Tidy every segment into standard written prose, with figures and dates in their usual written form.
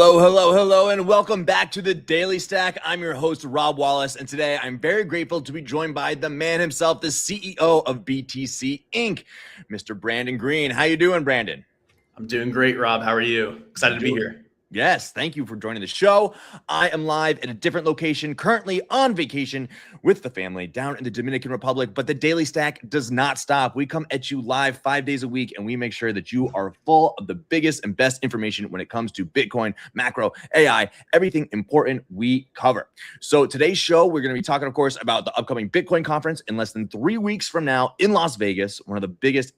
Hello, and welcome back to the Daily Stack. I'm your host, Rob Wallace, and today I'm very grateful to be joined by the man himself, the CEO of BTC Inc., Mr. Brandon Green. How you doing, Brandon? I'm doing great, Rob. How are you? Excited to be here. Yes, thank you for joining the show. I am live at a different location, currently on vacation with the family down in the Dominican Republic, but the Daily Stack does not stop. We come at you live 5 days a week, and we make sure that you are full of the biggest and best information when it comes to Bitcoin, macro, AI, everything important we cover. So today's show, we're going to be talking, of course, about the upcoming Bitcoin conference in less than 3 weeks from now in Las Vegas, one of the biggest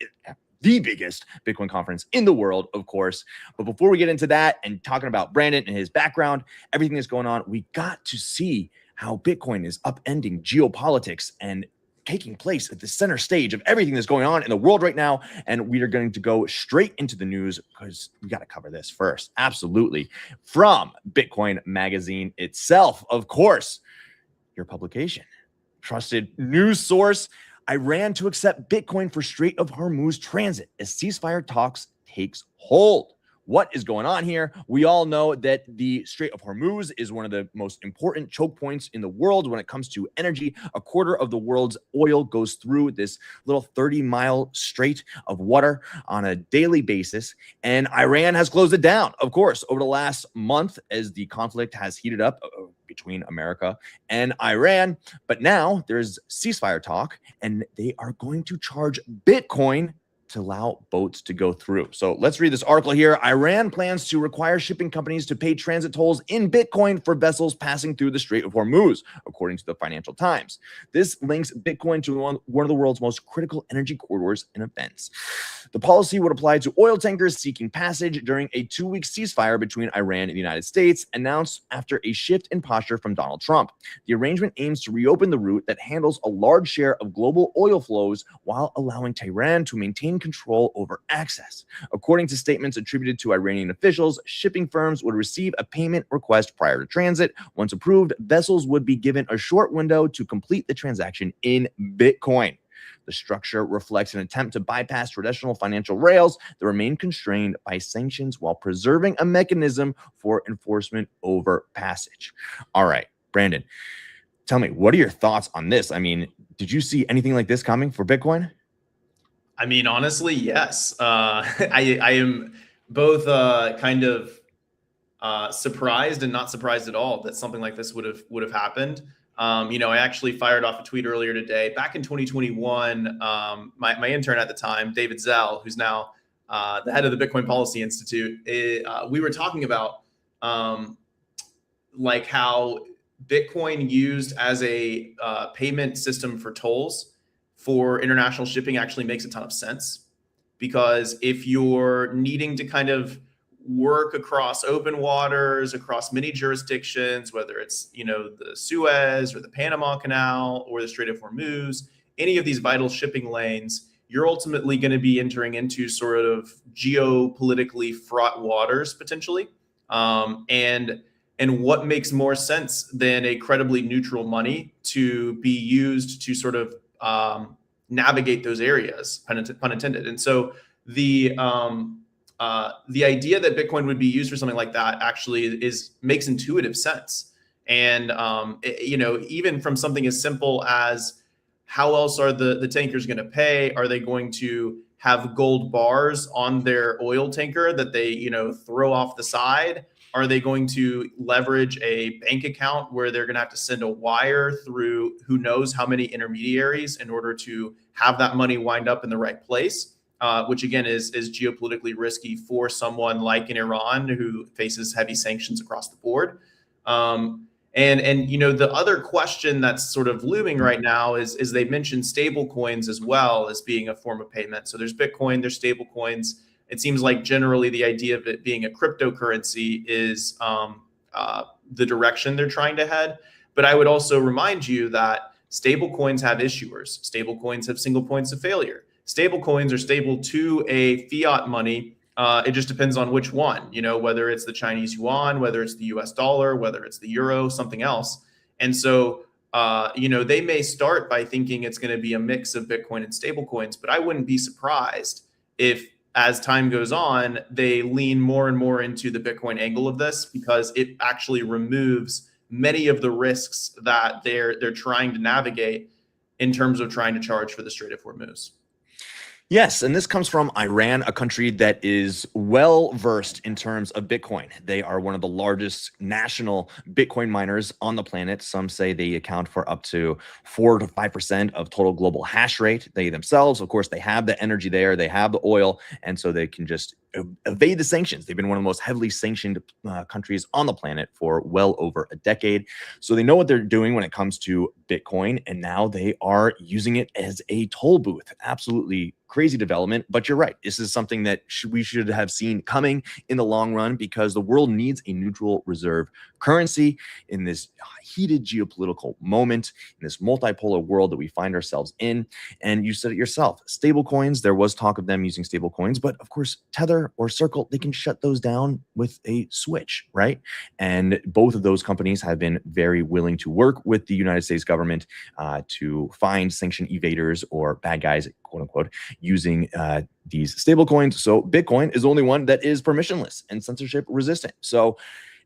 Bitcoin conference in the world, of course. But before we get into that and talking about Brandon and his background, everything that's going on, we got to see how Bitcoin is upending geopolitics and taking place at the center stage of everything that's going on in the world right now. And we are going to go straight into the news because we got to cover this first. Absolutely. From Bitcoin Magazine itself, of course, your publication, trusted news source. Iran to accept Bitcoin for Strait of Hormuz transit as ceasefire talks takes hold. What is going on here? We all know that the Strait of Hormuz is one of the most important choke points in the world when it comes to energy. A quarter of the world's oil goes through this little 30-mile strait of water on a daily basis, and Iran has closed it down, of course, over the last month as the conflict has heated up between America and Iran. But now there's ceasefire talk, and they are going to charge Bitcoin to allow boats to go through. So let's read this article here. Iran plans to require shipping companies to pay transit tolls in Bitcoin for vessels passing through the Strait of Hormuz, according to the Financial Times. This links Bitcoin to one of the world's most critical energy corridors and events. The policy would apply to oil tankers seeking passage during a 2-week ceasefire between Iran and the United States, announced after a shift in posture from Donald Trump. The arrangement aims to reopen the route that handles a large share of global oil flows while allowing Tehran to maintain control over access. According to statements attributed to Iranian officials, shipping firms would receive a payment request prior to transit. Once approved, vessels would be given a short window to complete the transaction in Bitcoin. The structure reflects an attempt to bypass traditional financial rails that remain constrained by sanctions while preserving a mechanism for enforcement over passage. All right, Brandon, tell me, what are your thoughts on this? I mean, did you see anything like this coming for Bitcoin? I mean, honestly, yes. I am both kind of surprised and not surprised at all that something like this would have happened. I actually fired off a tweet earlier today. Back in 2021, my intern at the time, David Zell, who's now the head of the Bitcoin Policy Institute, we were talking about like how Bitcoin used as a payment system for tolls for international shipping actually makes a ton of sense, because if you're needing to kind of work across open waters, across many jurisdictions, whether it's, the Suez or the Panama Canal or the Strait of Hormuz, any of these vital shipping lanes, you're ultimately going to be entering into sort of geopolitically fraught waters potentially. And what makes more sense than a credibly neutral money to be used to sort of navigate those areas, pun intended. And so the idea that Bitcoin would be used for something like that actually makes intuitive sense. And even from something as simple as how else are the tankers going to pay? Are they going to have gold bars on their oil tanker that they throw off the side? Are they going to leverage a bank account where they're going to have to send a wire through who knows how many intermediaries in order to have that money wind up in the right place? Which again is geopolitically risky for someone like in Iran, who faces heavy sanctions across the board. And the other question that's sort of looming right now is they mentioned stable coins as well as being a form of payment. So there's Bitcoin, there's stable coins. It seems like generally the idea of it being a cryptocurrency is the direction they're trying to head. But I would also remind you that stable coins have issuers. Stable coins have single points of failure. Stable coins are stable to a fiat money. It just depends on which one, whether it's the Chinese yuan, whether it's the US dollar, whether it's the euro, something else. And so, they may start by thinking it's going to be a mix of Bitcoin and stable coins, but I wouldn't be surprised if as time goes on, they lean more and more into the Bitcoin angle of this because it actually removes many of the risks that they're trying to navigate in terms of trying to charge for the Strait of Hormuz. Yes, and this comes from Iran, a country that is well versed in terms of Bitcoin. They are one of the largest national Bitcoin miners on the planet. Some say they account for up to 4 to 5% of total global hash rate. They themselves, of course, they have the energy there, they have the oil, and so they can just evade the sanctions. They've been one of the most heavily sanctioned countries on the planet for well over a decade. So they know what they're doing when it comes to Bitcoin, and now they are using it as a toll booth. Absolutely crazy development, but you're right. This is something that we should have seen coming in the long run because the world needs a neutral reserve currency in this heated geopolitical moment, in this multipolar world that we find ourselves in. And you said it yourself, stable coins, there was talk of them using stable coins, but of course, Tether or Circle, they can shut those down with a switch, right? And both of those companies have been very willing to work with the United States government to find sanction evaders or bad guys, quote unquote, using these stable coins. So Bitcoin is the only one that is permissionless and censorship resistant. So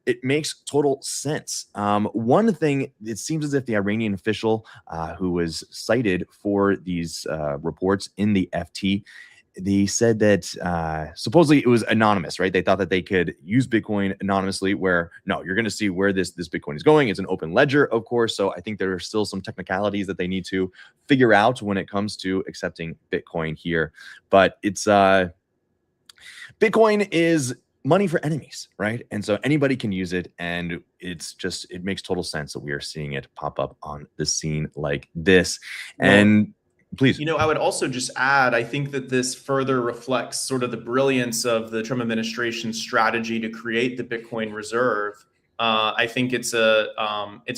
it makes total sense. One thing, it seems as if the Iranian official who was cited for these reports in the FT, they said that supposedly it was anonymous, right? They thought that they could use Bitcoin anonymously, where no, you're going to see where this Bitcoin is going. It's an open ledger, of course. So I think there are still some technicalities that they need to figure out when it comes to accepting Bitcoin here. But it's Bitcoin is money for enemies, right? And so anybody can use it, and it makes total sense that we are seeing it pop up on the scene like this. And please. I would also just add, I think that this further reflects sort of the brilliance of the Trump administration's strategy to create the Bitcoin reserve. I think it's a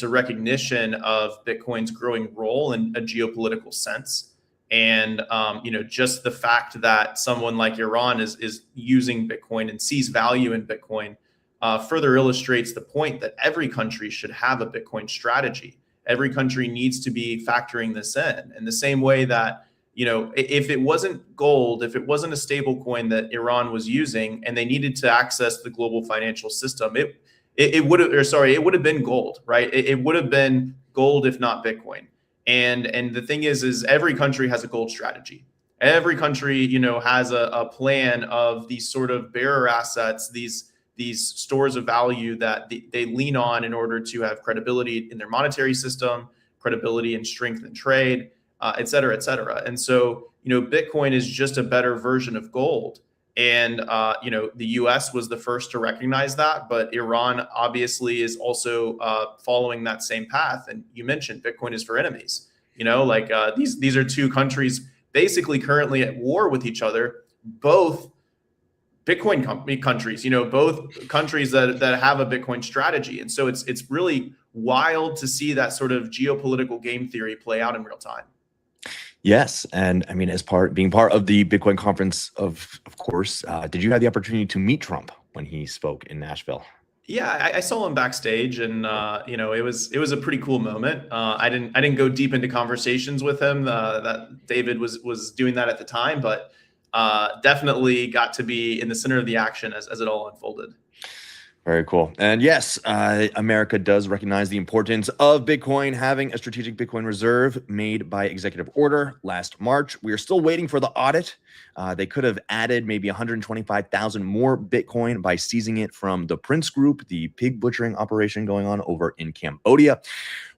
recognition of Bitcoin's growing role in a geopolitical sense. And, just the fact that someone like Iran is using Bitcoin and sees value in Bitcoin further illustrates the point that every country should have a Bitcoin strategy. Every country needs to be factoring this in the same way that, if it wasn't gold, if it wasn't a stable coin that Iran was using and they needed to access the global financial system, it would have been gold, right? It would have been gold, if not Bitcoin. And the thing is every country has a gold strategy. Every country, has a plan of these sort of bearer assets, these stores of value that they lean on in order to have credibility in their monetary system, credibility and strength in trade, et cetera, et cetera. And so, Bitcoin is just a better version of gold. And, the US was the first to recognize that, but Iran obviously is also following that same path. And you mentioned Bitcoin is for enemies, these are two countries basically currently at war with each other, both Bitcoin countries, both countries that have a Bitcoin strategy. And so it's really wild to see that sort of geopolitical game theory play out in real time. Yes, and I mean, being part of the Bitcoin conference, of course, did you have the opportunity to meet Trump when he spoke in Nashville? Yeah, I saw him backstage, and it was a pretty cool moment. I didn't go deep into conversations with him. That David was doing that at the time, but definitely got to be in the center of the action as it all unfolded. Very cool. And yes, America does recognize the importance of Bitcoin having a strategic Bitcoin reserve made by executive order last March. We are still waiting for the audit. They could have added maybe 125,000 more Bitcoin by seizing it from the Prince Group, the pig butchering operation going on over in Cambodia.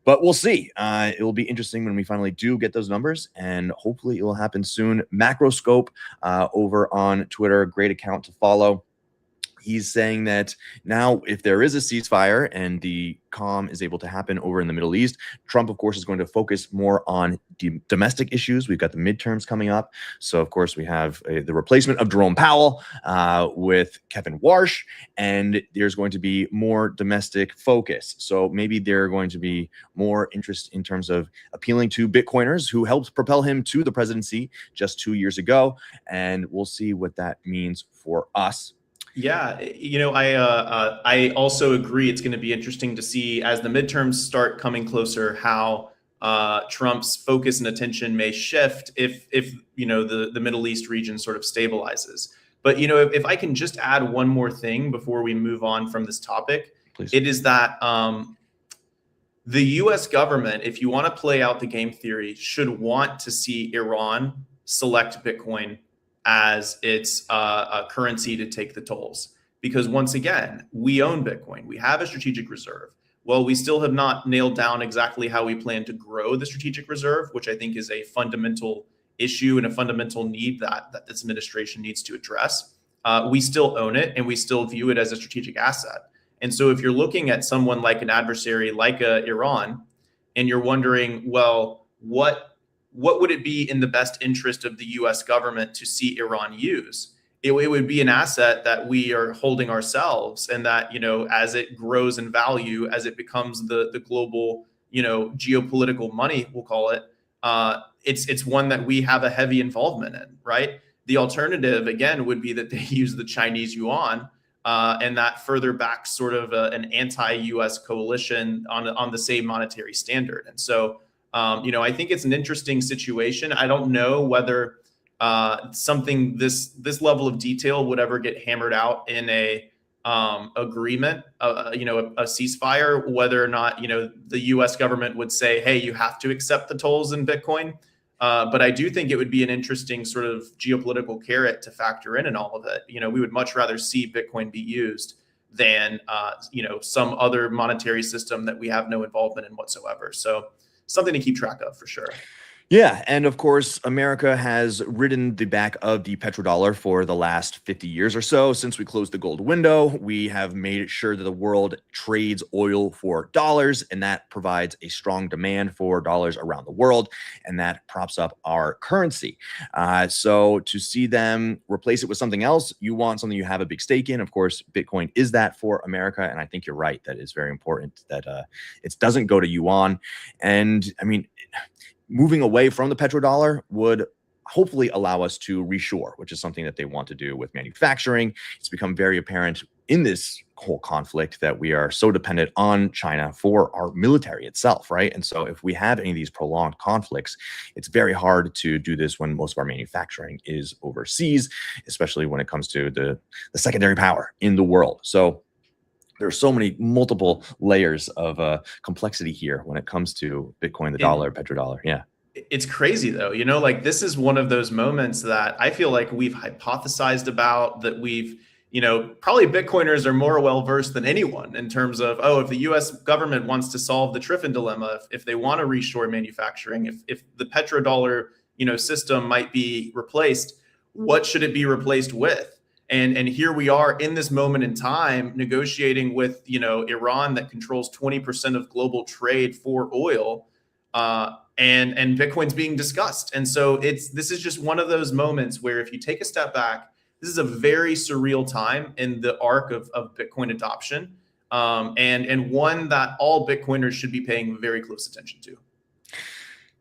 But we'll see. It will be interesting when we finally do get those numbers, and hopefully it will happen soon. Macroscope over on Twitter, great account to follow. He's saying that now if there is a ceasefire and the calm is able to happen over in the Middle East, Trump, of course, is going to focus more on domestic issues. We've got the midterms coming up. So, of course, we have the replacement of Jerome Powell with Kevin Warsh, and there's going to be more domestic focus. So maybe they're going to be more interest in terms of appealing to Bitcoiners who helped propel him to the presidency just 2 years ago. And we'll see what that means for us. Yeah, I also agree. It's going to be interesting to see as the midterms start coming closer how Trump's focus and attention may shift if the Middle East region sort of stabilizes. But if I can just add one more thing before we move on from this topic, Please. it is that the U.S. government, if you want to play out the game theory, should want to see Iran select Bitcoin as its currency to take the tolls. Because once again, we own Bitcoin. We have a strategic reserve. Well, we still have not nailed down exactly how we plan to grow the strategic reserve, which I think is a fundamental issue and a fundamental need that this administration needs to address. We still own it, and we still view it as a strategic asset. And so if you're looking at someone like an adversary like Iran, and you're wondering, well, what would it be in the best interest of the US government to see Iran use? It would be an asset that we are holding ourselves, and that, as it grows in value, as it becomes the global, geopolitical money, we'll call it, it's one that we have a heavy involvement in, right? The alternative, again, would be that they use the Chinese yuan, and that further backs sort of an anti-US coalition on the same monetary standard. And so, I think it's an interesting situation. I don't know whether something this level of detail would ever get hammered out in a agreement, a ceasefire, whether or not, the US government would say, hey, you have to accept the tolls in Bitcoin. But I do think it would be an interesting sort of geopolitical carrot to factor in all of it. We would much rather see Bitcoin be used than, some other monetary system that we have no involvement in whatsoever. So something to keep track of for sure. Yeah, and of course, America has ridden the back of the petrodollar for the last 50 years or so. Since we closed the gold window, we have made sure that the world trades oil for dollars, and that provides a strong demand for dollars around the world, and that props up our currency. So to see them replace it with something else, you want something you have a big stake in. Of course, Bitcoin is that for America, and I think you're right that it's very important that it doesn't go to yuan. And I mean, moving away from the petrodollar would hopefully allow us to reshore, which is something that they want to do with manufacturing. It's become very apparent in this whole conflict that we are so dependent on China for our military itself, right? And so if we have any of these prolonged conflicts, it's very hard to do this when most of our manufacturing is overseas, especially when it comes to the secondary power in the world. So there's so many multiple layers of complexity here when it comes to Bitcoin, the dollar, petrodollar. Yeah. It's crazy though, like this is one of those moments that I feel like we've hypothesized about, that we've, probably Bitcoiners are more well-versed than anyone in terms of, if the US government wants to solve the Triffin dilemma, if they want to reshore manufacturing, if the petrodollar, system might be replaced, what should it be replaced with? And here we are in this moment in time negotiating with, Iran that controls 20% of global trade for oil, and Bitcoin's being discussed. And so this is just one of those moments where if you take a step back, this is a very surreal time in the arc of Bitcoin adoption, and one that all Bitcoiners should be paying very close attention to.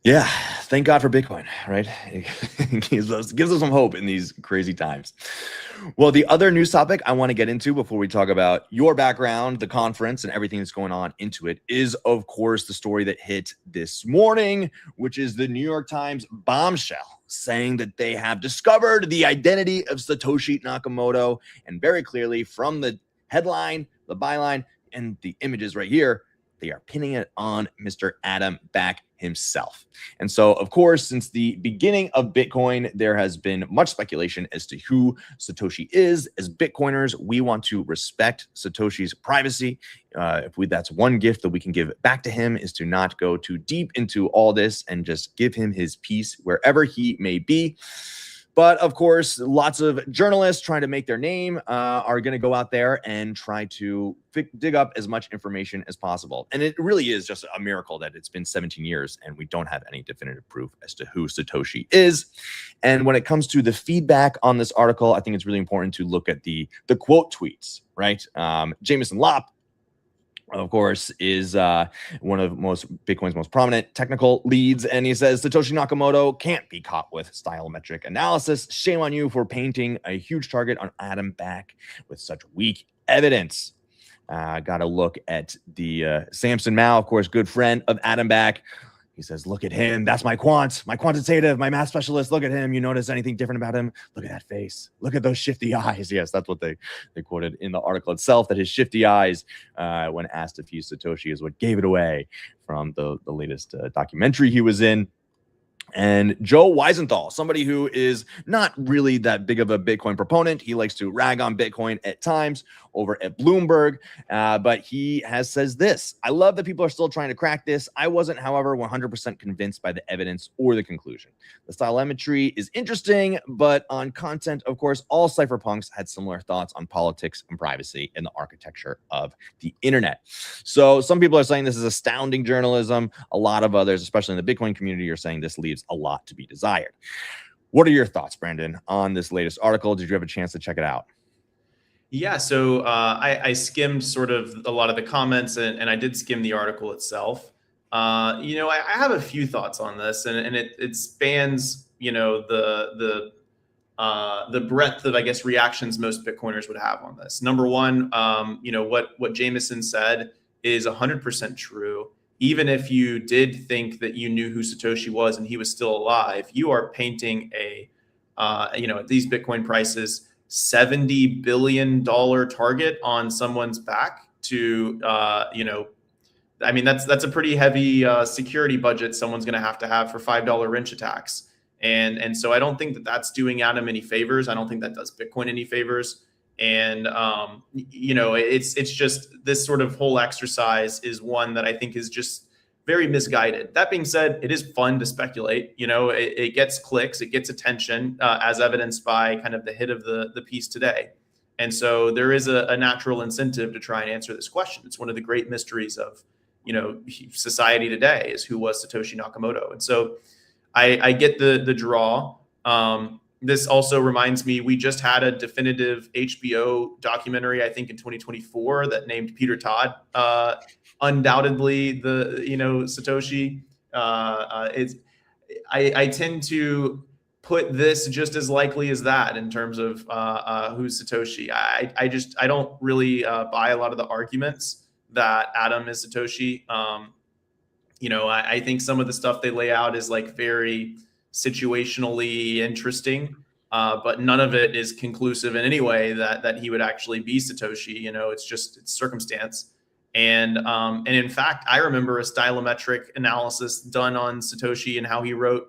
Yeah, thank God for Bitcoin, right? It gives us some hope in these crazy times. Well, the other news topic I want to get into before we talk about your background, the conference, and everything that's going on into it is, of course, the story that hit this morning, which is the New York Times bombshell saying that they have discovered the identity of Satoshi Nakamoto. And very clearly from the headline, the byline, and the images right here, they are pinning it on Mr. Adam Back himself. And so, of course, since the beginning of Bitcoin, there has been much speculation as to who Satoshi is. As Bitcoiners, we want to respect Satoshi's privacy. That's one gift that we can give back to him, is to not go too deep into all this and just give him his peace wherever he may be. But of course, lots of journalists trying to make their name are going to go out there and try to dig up as much information as possible. And it really is just a miracle that it's been 17 years and we don't have any definitive proof as to who Satoshi is. And when it comes to the feedback on this article, I think it's really important to look at the quote tweets, right? Jameson Lopp, of course, is one of Bitcoin's most prominent technical leads. And he says, Satoshi Nakamoto can't be caught with stylometric analysis. Shame on you for painting a huge target on Adam Back with such weak evidence. Got to look at the Samson Mao, of course, good friend of Adam Back. He says, look at him. That's my quantitative, my math specialist. Look at him. You notice anything different about him? Look at that face. Look at those shifty eyes. Yes, that's what they quoted in the article itself, that his shifty eyes, when asked if he's Satoshi, is what gave it away from the latest documentary he was in. And Joe Weisenthal, somebody who is not really that big of a Bitcoin proponent. He likes to rag on Bitcoin at times over at Bloomberg, but he says this: I love that people are still trying to crack this. I wasn't, however, 100% convinced by the evidence or the conclusion. The stylometry is interesting, but on content, of course, all cypherpunks had similar thoughts on politics and privacy and the architecture of the internet. So some people are saying this is astounding journalism. A lot of others, especially in the Bitcoin community, are saying this leaves a lot to be desired. What are your thoughts, Brandon, on this latest article? Did you have a chance to check it out? Yeah, so I skimmed sort of a lot of the comments, and I did skim the article itself. I have a few thoughts on this, and it spans, the breadth of, I guess, reactions most Bitcoiners would have on this. Number one, what Jameson said is 100% true. Even if you did think that you knew who Satoshi was and he was still alive, you are painting at these Bitcoin prices, $70 billion target on someone's back to, that's a pretty heavy security budget someone's going to have for $5 wrench attacks. And so I don't think that that's doing Adam any favors. I don't think that does Bitcoin any favors. And, it's just this sort of whole exercise is one that I think is just very misguided. That being said, it is fun to speculate. It gets clicks, it gets attention, as evidenced by kind of the hit of the piece today. And so there is a natural incentive to try and answer this question. It's one of the great mysteries of, society today, is who was Satoshi Nakamoto. And so I get the draw. This also reminds me, we just had a definitive HBO documentary, I think in 2024, that named Peter Todd, undoubtedly the, Satoshi. I tend to put this just as likely as that in terms of who's Satoshi. I don't really buy a lot of the arguments that Adam is Satoshi. I think some of the stuff they lay out is like very situationally interesting, but none of it is conclusive in any way that he would actually be Satoshi. It's circumstance. And in fact, I remember a stylometric analysis done on Satoshi and how he wrote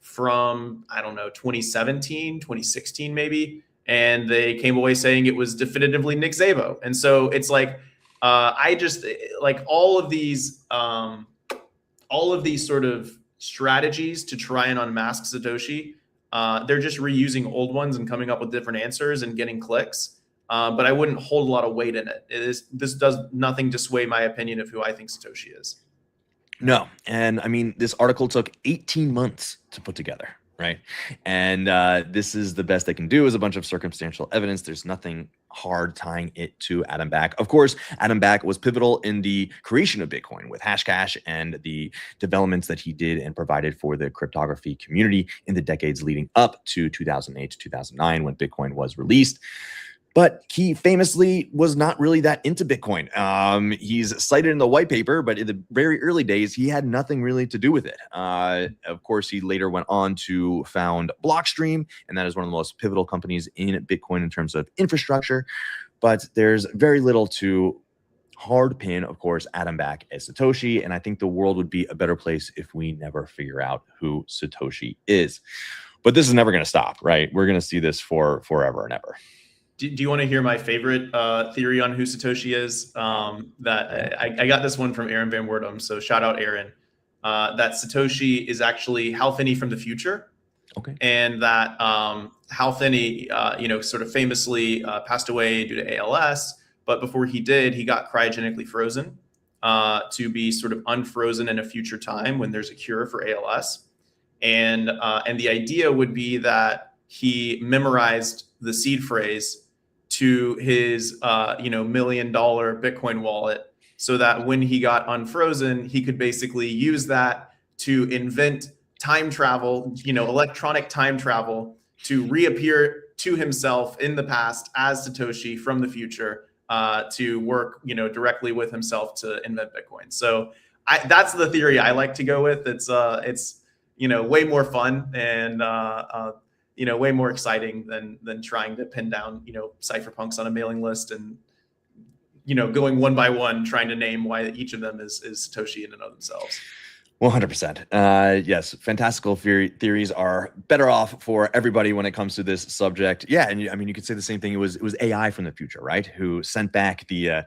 from, 2017, 2016, maybe. And they came away saying it was definitively Nick Szabo. And so it's like, I just like all of these sort of strategies to try and unmask Satoshi. They're just reusing old ones and coming up with different answers and getting clicks. But I wouldn't hold a lot of weight in it. This does nothing to sway my opinion of who I think Satoshi is. No. And I mean, this article took 18 months to put together, right? And this is the best they can do, is a bunch of circumstantial evidence. There's nothing hard tying it to Adam Back. Of course, Adam Back was pivotal in the creation of Bitcoin with Hashcash and the developments that he did and provided for the cryptography community in the decades leading up to 2008 to 2009 when Bitcoin was released. But he famously was not really that into Bitcoin. He's cited in the white paper, but in the very early days, he had nothing really to do with it. Of course, he later went on to found Blockstream, and that is one of the most pivotal companies in Bitcoin in terms of infrastructure. But there's very little to hard pin, of course, Adam Back as Satoshi. And I think the world would be a better place if we never figure out who Satoshi is. But this is never going to stop, right? We're going to see this for forever and ever. Do you want to hear my favorite theory on who Satoshi is? That I got this one from Aaron Van Werdum, so shout out Aaron. That Satoshi is actually Hal Finney from the future. Okay. And that Hal Finney, sort of famously passed away due to ALS. But before he did, he got cryogenically frozen to be sort of unfrozen in a future time when there's a cure for ALS. And the idea would be that he memorized the seed phrase to his $1 million Bitcoin wallet, so that when he got unfrozen, he could basically use that to invent time travel, electronic time travel, to reappear to himself in the past as Satoshi from the future, to work, directly with himself to invent Bitcoin. So that's the theory I like to go with. It's way more fun and way more exciting than trying to pin down cypherpunks on a mailing list and going one by one trying to name why each of them is Satoshi in and of themselves. 100%. Yes, fantastical theories are better off for everybody when it comes to this subject. Yeah, and you could say the same thing. It was AI from the future, right? Who sent back the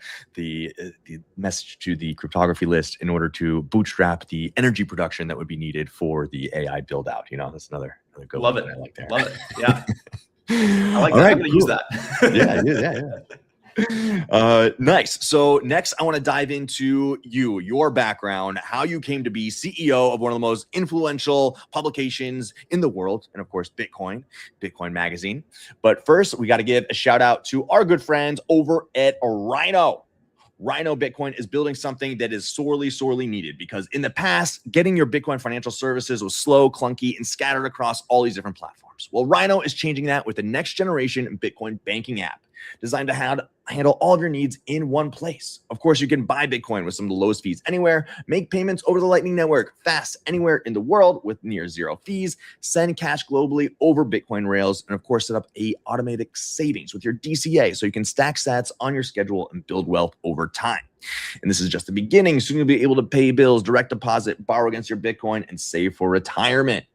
message to the cryptography list in order to bootstrap the energy production that would be needed for the AI build out. That's another good Love one it. that I like there. Love it. Yeah, I like All that. right, I'm going to cool. use that. Yeah. Nice. So next, I want to dive into your background, how you came to be CEO of one of the most influential publications in the world, and of course, Bitcoin Magazine. But first, we got to give a shout out to our good friends over at Rhino. Rhino Bitcoin is building something that is sorely needed, because in the past, getting your Bitcoin financial services was slow, clunky, and scattered across all these different platforms. Well, Rhino is changing that with the next generation Bitcoin banking app designed to handle all of your needs in one place. Of course, you can buy Bitcoin with some of the lowest fees anywhere, make payments over the Lightning Network fast anywhere in the world with near zero fees, send cash globally over Bitcoin rails, and of course, set up a automatic savings with your DCA so you can stack sats on your schedule and build wealth over time. And this is just the beginning. Soon you'll be able to pay bills, direct deposit, borrow against your Bitcoin, and save for retirement.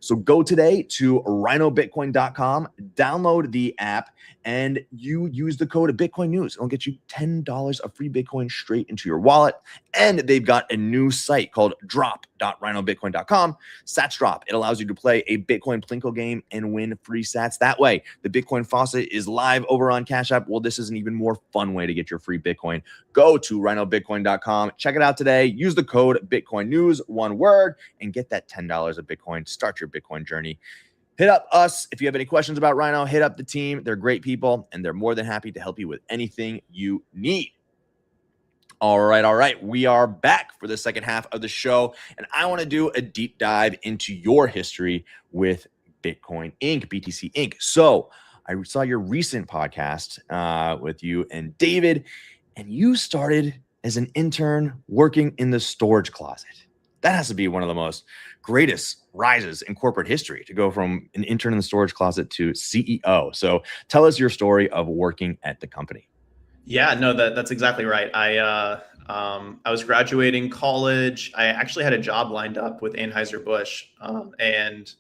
So go today to rhinobitcoin.com, download the app, and you use the code Bitcoin News. It'll get you $10 of free Bitcoin straight into your wallet. And they've got a new site called drop.rhinobitcoin.com. Sats Drop. It allows you to play a Bitcoin Plinko game and win free sats that way. The Bitcoin faucet is live over on Cash App. Well, this is an even more fun way to get your free Bitcoin. Go to rhinobitcoin.com. Check it out today. Use the code Bitcoin News, one word, and get that $10 of Bitcoin. Start your Bitcoin journey. Hit up us if you have any questions about Rhino. Hit up the team. They're great people, and they're more than happy to help you with anything you need. All right. We are back for the second half of the show, and I want to do a deep dive into your history with Bitcoin Inc., BTC Inc. So I saw your recent podcast with you and David, and you started as an intern working in the storage closet. That has to be one of the most greatest rises in corporate history, to go from an intern in the storage closet to CEO. So tell us your story of working at the company. Yeah, no, that's exactly right. I was graduating college. I actually had a job lined up with Anheuser-Busch, and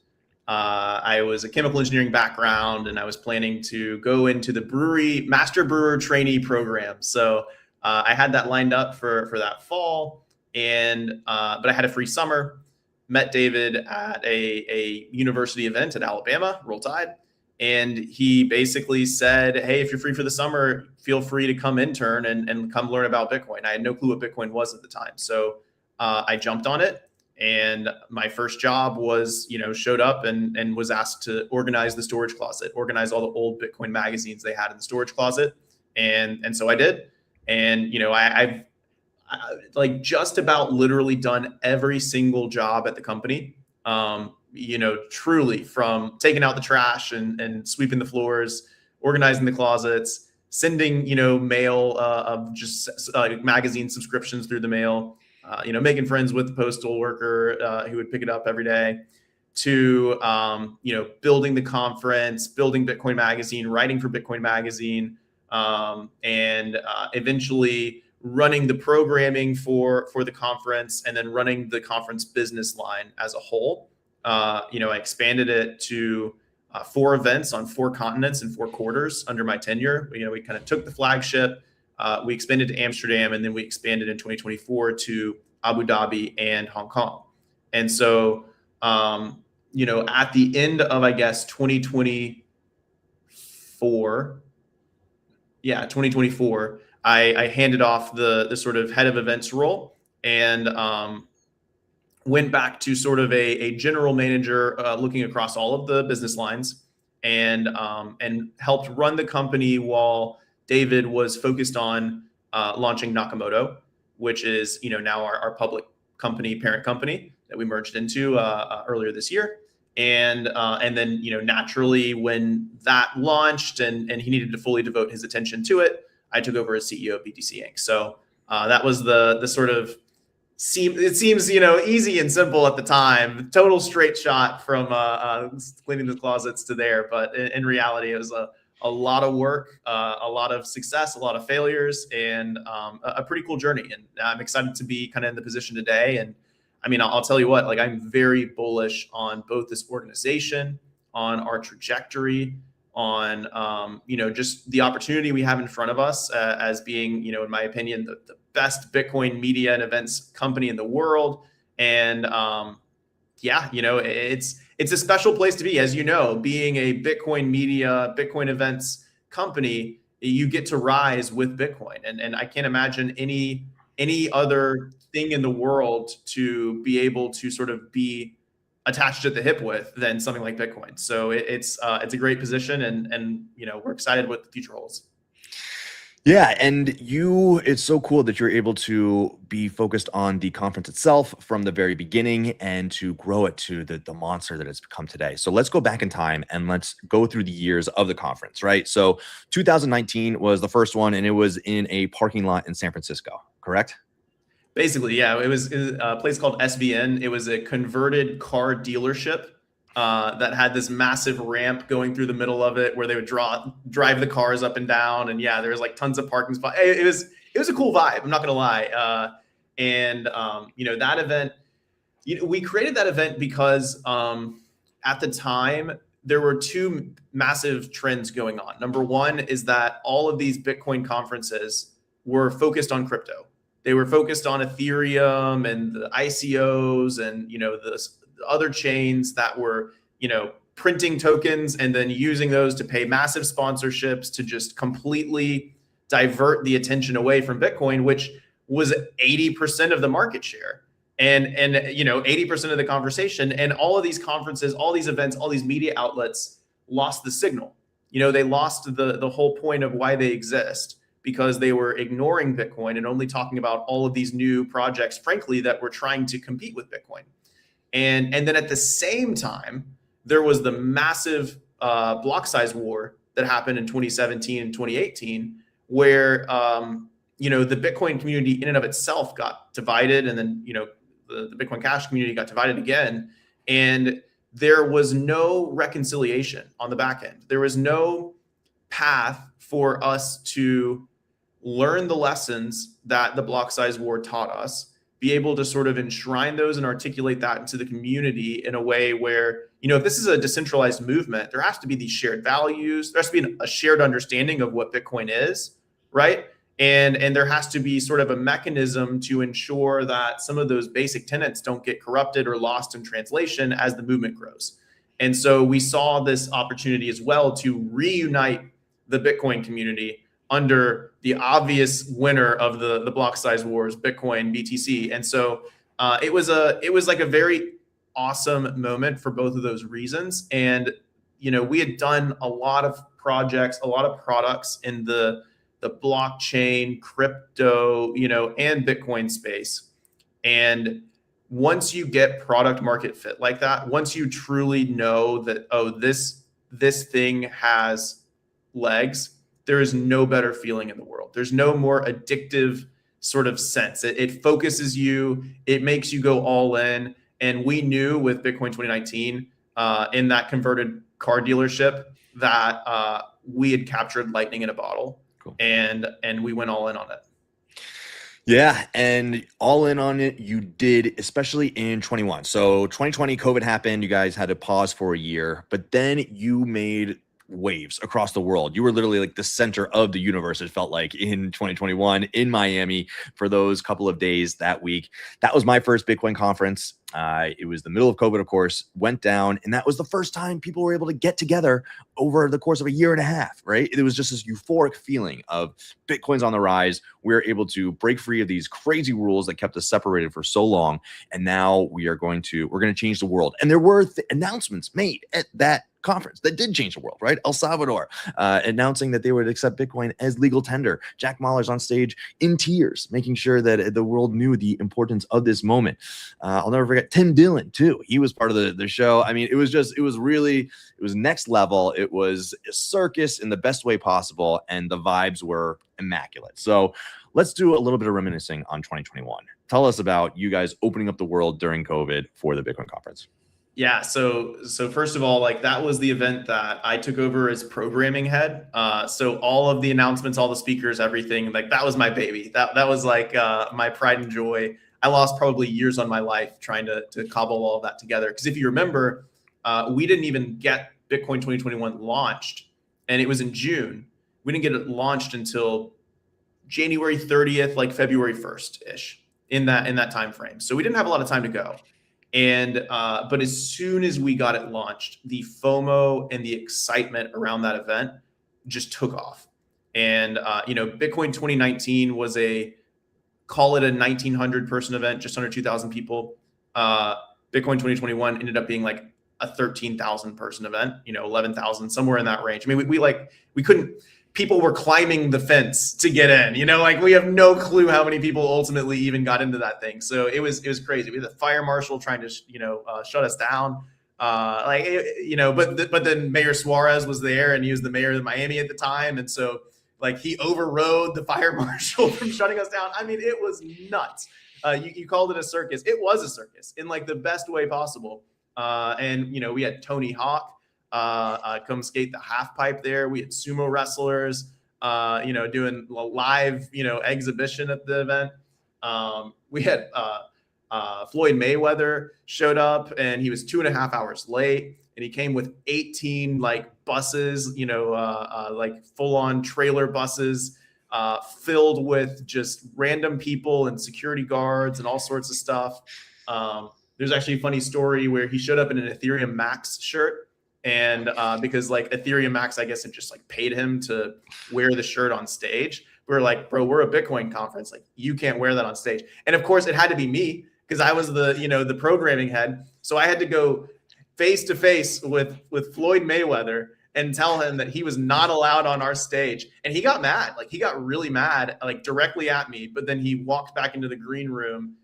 I was a chemical engineering background, and I was planning to go into the master brewer trainee program. So I had that lined up for that fall, and but I had a free summer. Met David at a university event at Alabama, Roll Tide. And he basically said, hey, if you're free for the summer, feel free to come intern and come learn about Bitcoin. I had no clue what Bitcoin was at the time. So I jumped on it. And my first job was, showed up and was asked to organize the storage closet, organize all the old Bitcoin magazines they had in the storage closet. And so I did. And, I've like just about literally done every single job at the company. Truly, from taking out the trash and sweeping the floors, organizing the closets, sending, mail of just magazine subscriptions through the mail, making friends with the postal worker who would pick it up every day, to, building the conference, building Bitcoin Magazine, writing for Bitcoin Magazine, and eventually running the programming for the conference, and then running the conference business line as a whole. I expanded it to 4 events on 4 continents in 4 quarters under my tenure. We kind of took the flagship, we expanded to Amsterdam, and then we expanded in 2024 to Abu Dhabi and Hong Kong. And so, at the end of, I guess, 2024, I handed off the sort of head of events role, and went back to sort of a general manager, looking across all of the business lines, and helped run the company while David was focused on launching Nakamoto, which is now our public company, parent company that we merged into earlier this year. And then naturally, when that launched and he needed to fully devote his attention to it, I took over as CEO of BTC Inc. So that was the sort of seems easy and simple at the time, total straight shot from cleaning the closets to there, but in reality it was a lot of work, a lot of success, a lot of failures, and a pretty cool journey. And I'm excited to be kind of in the position today. And I mean, I'll tell you what, like, I'm very bullish on both this organization, on our trajectory, on just the opportunity we have in front of us as being, in my opinion, the best Bitcoin media and events company in the world. And it's a special place to be. As you know, being a Bitcoin media, Bitcoin events company, you get to rise with Bitcoin. And I can't imagine any other thing in the world to be able to sort of be attached at the hip with than something like Bitcoin. So it's a great position, and we're excited what the future holds. Yeah, and it's so cool that you're able to be focused on the conference itself from the very beginning and to grow it to the monster that it's become today. So let's go back in time and let's go through the years of the conference, right? So 2019 was the first one, and it was in a parking lot in San Francisco, correct? Basically, yeah. It was a place called SBN. It was a converted car dealership that had this massive ramp going through the middle of it where they would drive the cars up and down. And yeah, there was like tons of parking spots. It was a cool vibe, I'm not gonna lie. That event, we created that event because at the time there were two massive trends going on. Number one is that all of these Bitcoin conferences were focused on crypto. They were focused on Ethereum and the ICOs and the other chains that were printing tokens and then using those to pay massive sponsorships to just completely divert the attention away from Bitcoin, which was 80% of the market share and 80% of the conversation. And all of these conferences, all these events, all these media outlets lost the signal. They lost the whole point of why they exist, because they were ignoring Bitcoin and only talking about all of these new projects, frankly, that were trying to compete with Bitcoin. And then at the same time, there was the massive block size war that happened in 2017 and 2018, where the Bitcoin community in and of itself got divided, and then the Bitcoin Cash community got divided again, and there was no reconciliation on the back end. There was no path for us to learn the lessons that the block size war taught us, be able to sort of enshrine those and articulate that into the community in a way where, if this is a decentralized movement, there has to be these shared values. There has to be a shared understanding of what Bitcoin is, right? And there has to be sort of a mechanism to ensure that some of those basic tenets don't get corrupted or lost in translation as the movement grows. And so we saw this opportunity as well to reunite the Bitcoin community under the obvious winner of the block size wars, Bitcoin, BTC. And so it was like a very awesome moment for both of those reasons. And, we had done a lot of projects, a lot of products in the blockchain, crypto, and Bitcoin space. And once you get product market fit like that, once you truly know that, this thing has legs, there is no better feeling in the world. There's no more addictive sort of sense. It focuses you, it makes you go all in. And we knew with Bitcoin 2019 in that converted car dealership that we had captured lightning in a bottle. Cool. And we went all in on it. Yeah, and all in on it you did, especially in 21. So 2020, COVID happened. You guys had to pause for a year, but then you made waves across the world. You were literally like the center of the universe, it felt like, in 2021 in Miami for those couple of days that week. That was my first Bitcoin conference. It was the middle of COVID, of course, went down, and that was the first time people were able to get together over the course of a year and a half, right? It was just this euphoric feeling of Bitcoin's on the rise. We're able to break free of these crazy rules that kept us separated for so long, and now we're going to change the world. And there were announcements made at that conference that did change the world, right? El Salvador announcing that they would accept Bitcoin as legal tender. Jack Mallers on stage in tears, making sure that the world knew the importance of this moment. I'll never forget Tim Dillon too. He was part of the show. I mean, it was next level. It was a circus in the best way possible, and the vibes were immaculate. So let's do a little bit of reminiscing on 2021. tell us about you guys opening up the world during COVID for the Bitcoin conference. Yeah. So first of all, like that was the event that I took over as programming head. So all of the announcements, all the speakers, everything, like that was my baby. That was like my pride and joy. I lost probably years on my life trying to cobble all of that together. Because if you remember, we didn't even get Bitcoin 2021 launched, and it was in June. We didn't get it launched until January 30th, like February 1st ish, in that time frame. So we didn't have a lot of time to go. And but as soon as we got it launched, the FOMO and the excitement around that event just took off. And Bitcoin 2019 was call it a 1,900 person event, just under 2,000 people. Bitcoin 2021 ended up being like a 13,000 person event, 11,000, somewhere in that range. I mean, we couldn't. People were climbing the fence to get in, like we have no clue how many people ultimately even got into that thing. So it was crazy. We had the fire marshal trying to, shut us down. But then Mayor Suarez was there, and he was the mayor of Miami at the time. And so like he overrode the fire marshal from shutting us down. I mean, it was nuts. You called it a circus. It was a circus in like the best way possible. And we had Tony Hawk come skate the half pipe there. We had sumo wrestlers, doing a live, exhibition at the event. We had Floyd Mayweather showed up, and he was 2.5 hours late, and he came with 18 like buses, like full on trailer buses, filled with just random people and security guards and all sorts of stuff. There's actually a funny story where he showed up in an Ethereum Max shirt. And because like Ethereum Max, I guess, had just like paid him to wear the shirt on stage. We were like, bro, we're a Bitcoin conference. Like, you can't wear that on stage. And of course, it had to be me because I was the programming head. So I had to go face to face with Floyd Mayweather and tell him that he was not allowed on our stage. And he got mad. Like, he got really mad, like directly at me. But then he walked back into the green room,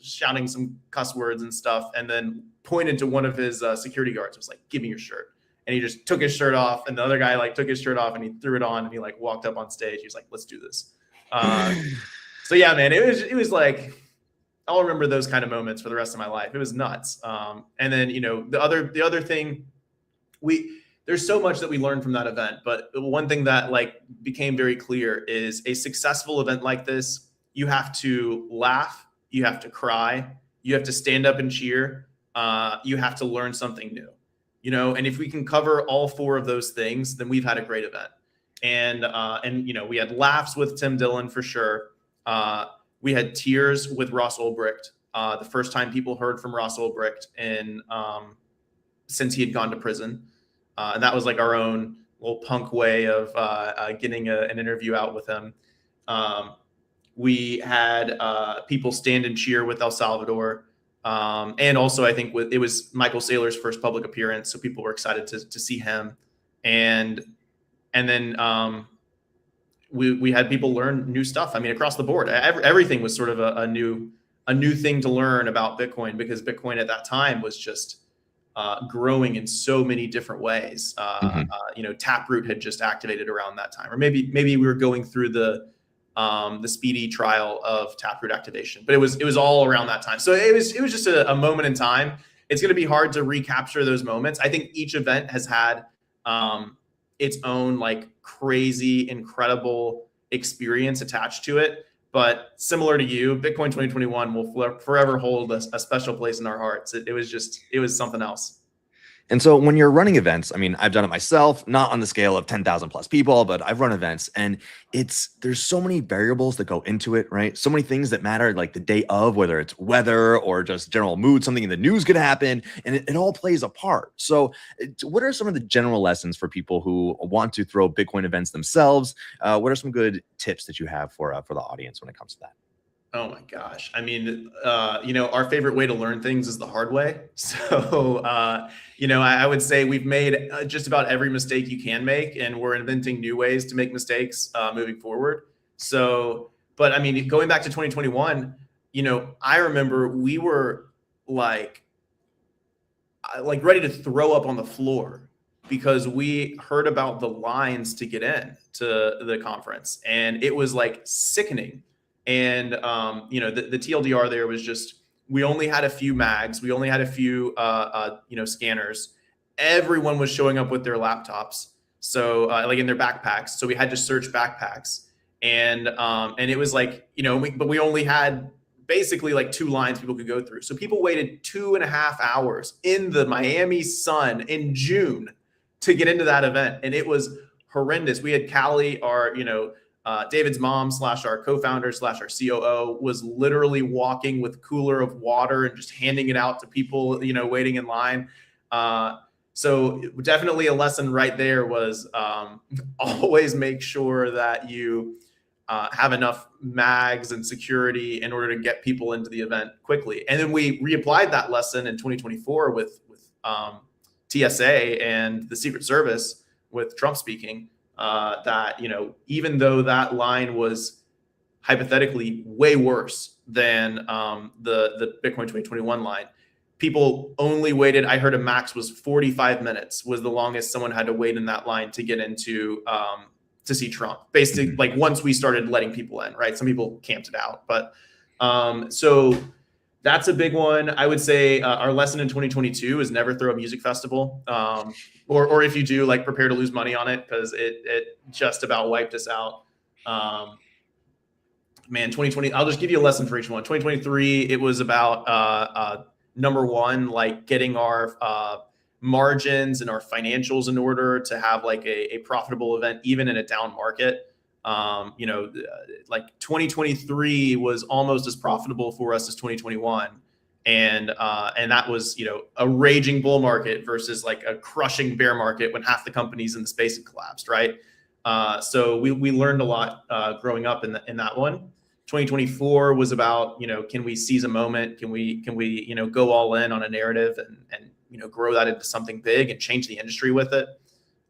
shouting some cuss words and stuff, and then pointed to one of his security guards. Was like, give me your shirt. And he just took his shirt off, and the other guy like took his shirt off, and he threw it on, and he like walked up on stage. He was like, let's do this. So yeah, man, it was like, I'll remember those kind of moments for the rest of my life. It was nuts. And then the other thing, there's so much that we learned from that event, but one thing that like became very clear is a successful event like this, you have to laugh, you have to cry, you have to stand up and cheer, you have to learn something new, and if we can cover all four of those things, then we've had a great event. And we had laughs with Tim Dillon for sure. We had tears with Ross Ulbricht. The first time people heard from Ross Ulbricht since he had gone to prison. And that was like our own little punk way of getting an interview out with him. We had people stand and cheer with El Salvador. And also, I think it was Michael Saylor's first public appearance, so people were excited to see him. And then we had people learn new stuff. I mean, across the board, everything was sort of a new thing to learn about Bitcoin, because Bitcoin at that time was just growing in so many different ways. Taproot had just activated around that time, or maybe we were going through the speedy trial of Taproot activation, but it was all around that time. So it was just a moment in time. It's going to be hard to recapture those moments. I think each event has had its own like crazy, incredible experience attached to it. But similar to you, Bitcoin 2021 will forever hold a special place in our hearts. It was something else. And so when you're running events, I mean, I've done it myself, not on the scale of 10,000 plus people, but I've run events, and there's so many variables that go into it, right? So many things that matter, like the day of, whether it's weather or just general mood, something in the news could happen, and it all plays a part. So what are some of the general lessons for people who want to throw Bitcoin events themselves? What are some good tips that you have for the audience when it comes to that? Oh my gosh. I mean, our favorite way to learn things is the hard way. So, I would say we've made just about every mistake you can make, and we're inventing new ways to make mistakes moving forward. So, but I mean, going back to 2021, I remember we were like ready to throw up on the floor because we heard about the lines to get in to the conference, and it was like sickening. And the TLDR there was just, we only had a few mags, we only had a few scanners. Everyone was showing up with their laptops, so like in their backpacks. So we had to search backpacks, and it was like, but we only had basically like 2 lines people could go through. So people waited 2.5 hours in the Miami sun in June to get into that event, and it was horrendous. We had Callie, our David's mom / our co-founder / our COO, was literally walking with cooler of water and just handing it out to people, waiting in line. So definitely a lesson right there was always make sure that you have enough mags and security in order to get people into the event quickly. And then we reapplied that lesson in 2024 with TSA and the Secret Service with Trump speaking. That even though that line was hypothetically way worse than the Bitcoin 2021 line, people only waited. I heard a max was 45 minutes was the longest someone had to wait in that line to get into to see Trump. Basically, like once we started letting people in, right? Some people camped it out, but so that's a big one. I would say our lesson in 2022 is never throw a music festival. Or if you do, like, prepare to lose money on it, because it just about wiped us out. 2020, I'll just give you a lesson for each one. 2023, it was about number one, like getting our margins and our financials in order to have like a profitable event, even in a down market. Like 2023 was almost as profitable for us as 2021. And that was, a raging bull market versus like a crushing bear market when half the companies in the space had collapsed, right? So we learned a lot growing up in that one. 2024 was about, can we seize a moment? Can we go all in on a narrative and grow that into something big and change the industry with it?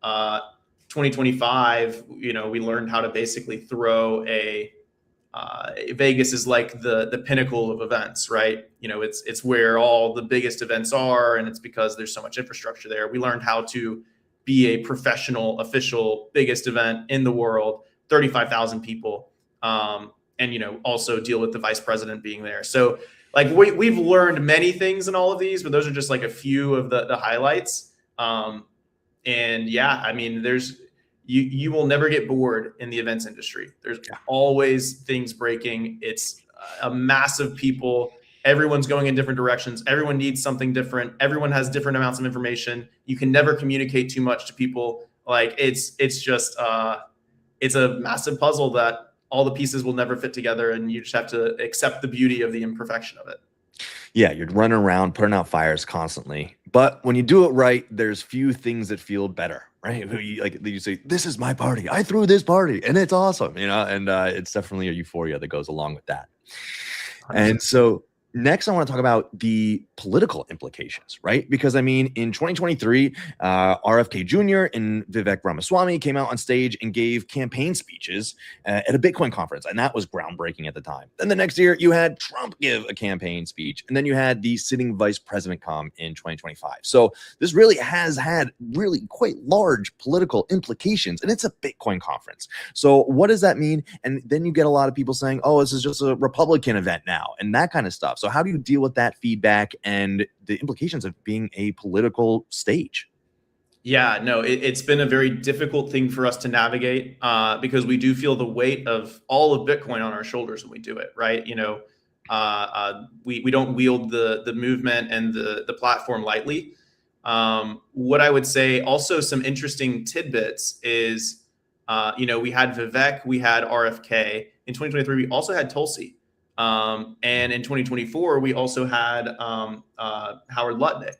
2025, we learned how to basically throw Vegas is like the pinnacle of events, right? It's where all the biggest events are, and it's because there's so much infrastructure there. We learned how to be a professional, official, biggest event in the world, 35,000 people, and also deal with the vice president being there. So like we've learned many things in all of these, but those are just like a few of the highlights. And yeah, I mean, you will never get bored in the events industry. There's always things breaking. It's a massive people. Everyone's going in different directions. Everyone needs something different. Everyone has different amounts of information. You can never communicate too much to people. Like it's just it's a massive puzzle that all the pieces will never fit together, and you just have to accept the beauty of the imperfection of it. Yeah, you're running around putting out fires constantly, but when you do it right, there's few things that feel better, right? You say, "This is my party. I threw this party, and it's awesome," and it's definitely a euphoria that goes along with that. 100%. And so next, I want to talk about the political implications, right? Because I mean, in 2023, RFK Jr. and Vivek Ramaswamy came out on stage and gave campaign speeches at a Bitcoin conference, and that was groundbreaking at the time. Then the next year, you had Trump give a campaign speech, and then you had the sitting vice president come in 2025. So this really has had really quite large political implications, and it's a Bitcoin conference. So what does that mean? And then you get a lot of people saying, "Oh, this is just a Republican event now," and that kind of stuff. So how do you deal with that feedback and the implications of being a political stage? Yeah, no, it's been a very difficult thing for us to navigate because we do feel the weight of all of Bitcoin on our shoulders when we do it, right? We don't wield the movement and the platform lightly. What I would say, also some interesting tidbits is, we had Vivek, we had RFK. In 2023, we also had Tulsi. And in 2024, we also had Howard Lutnick.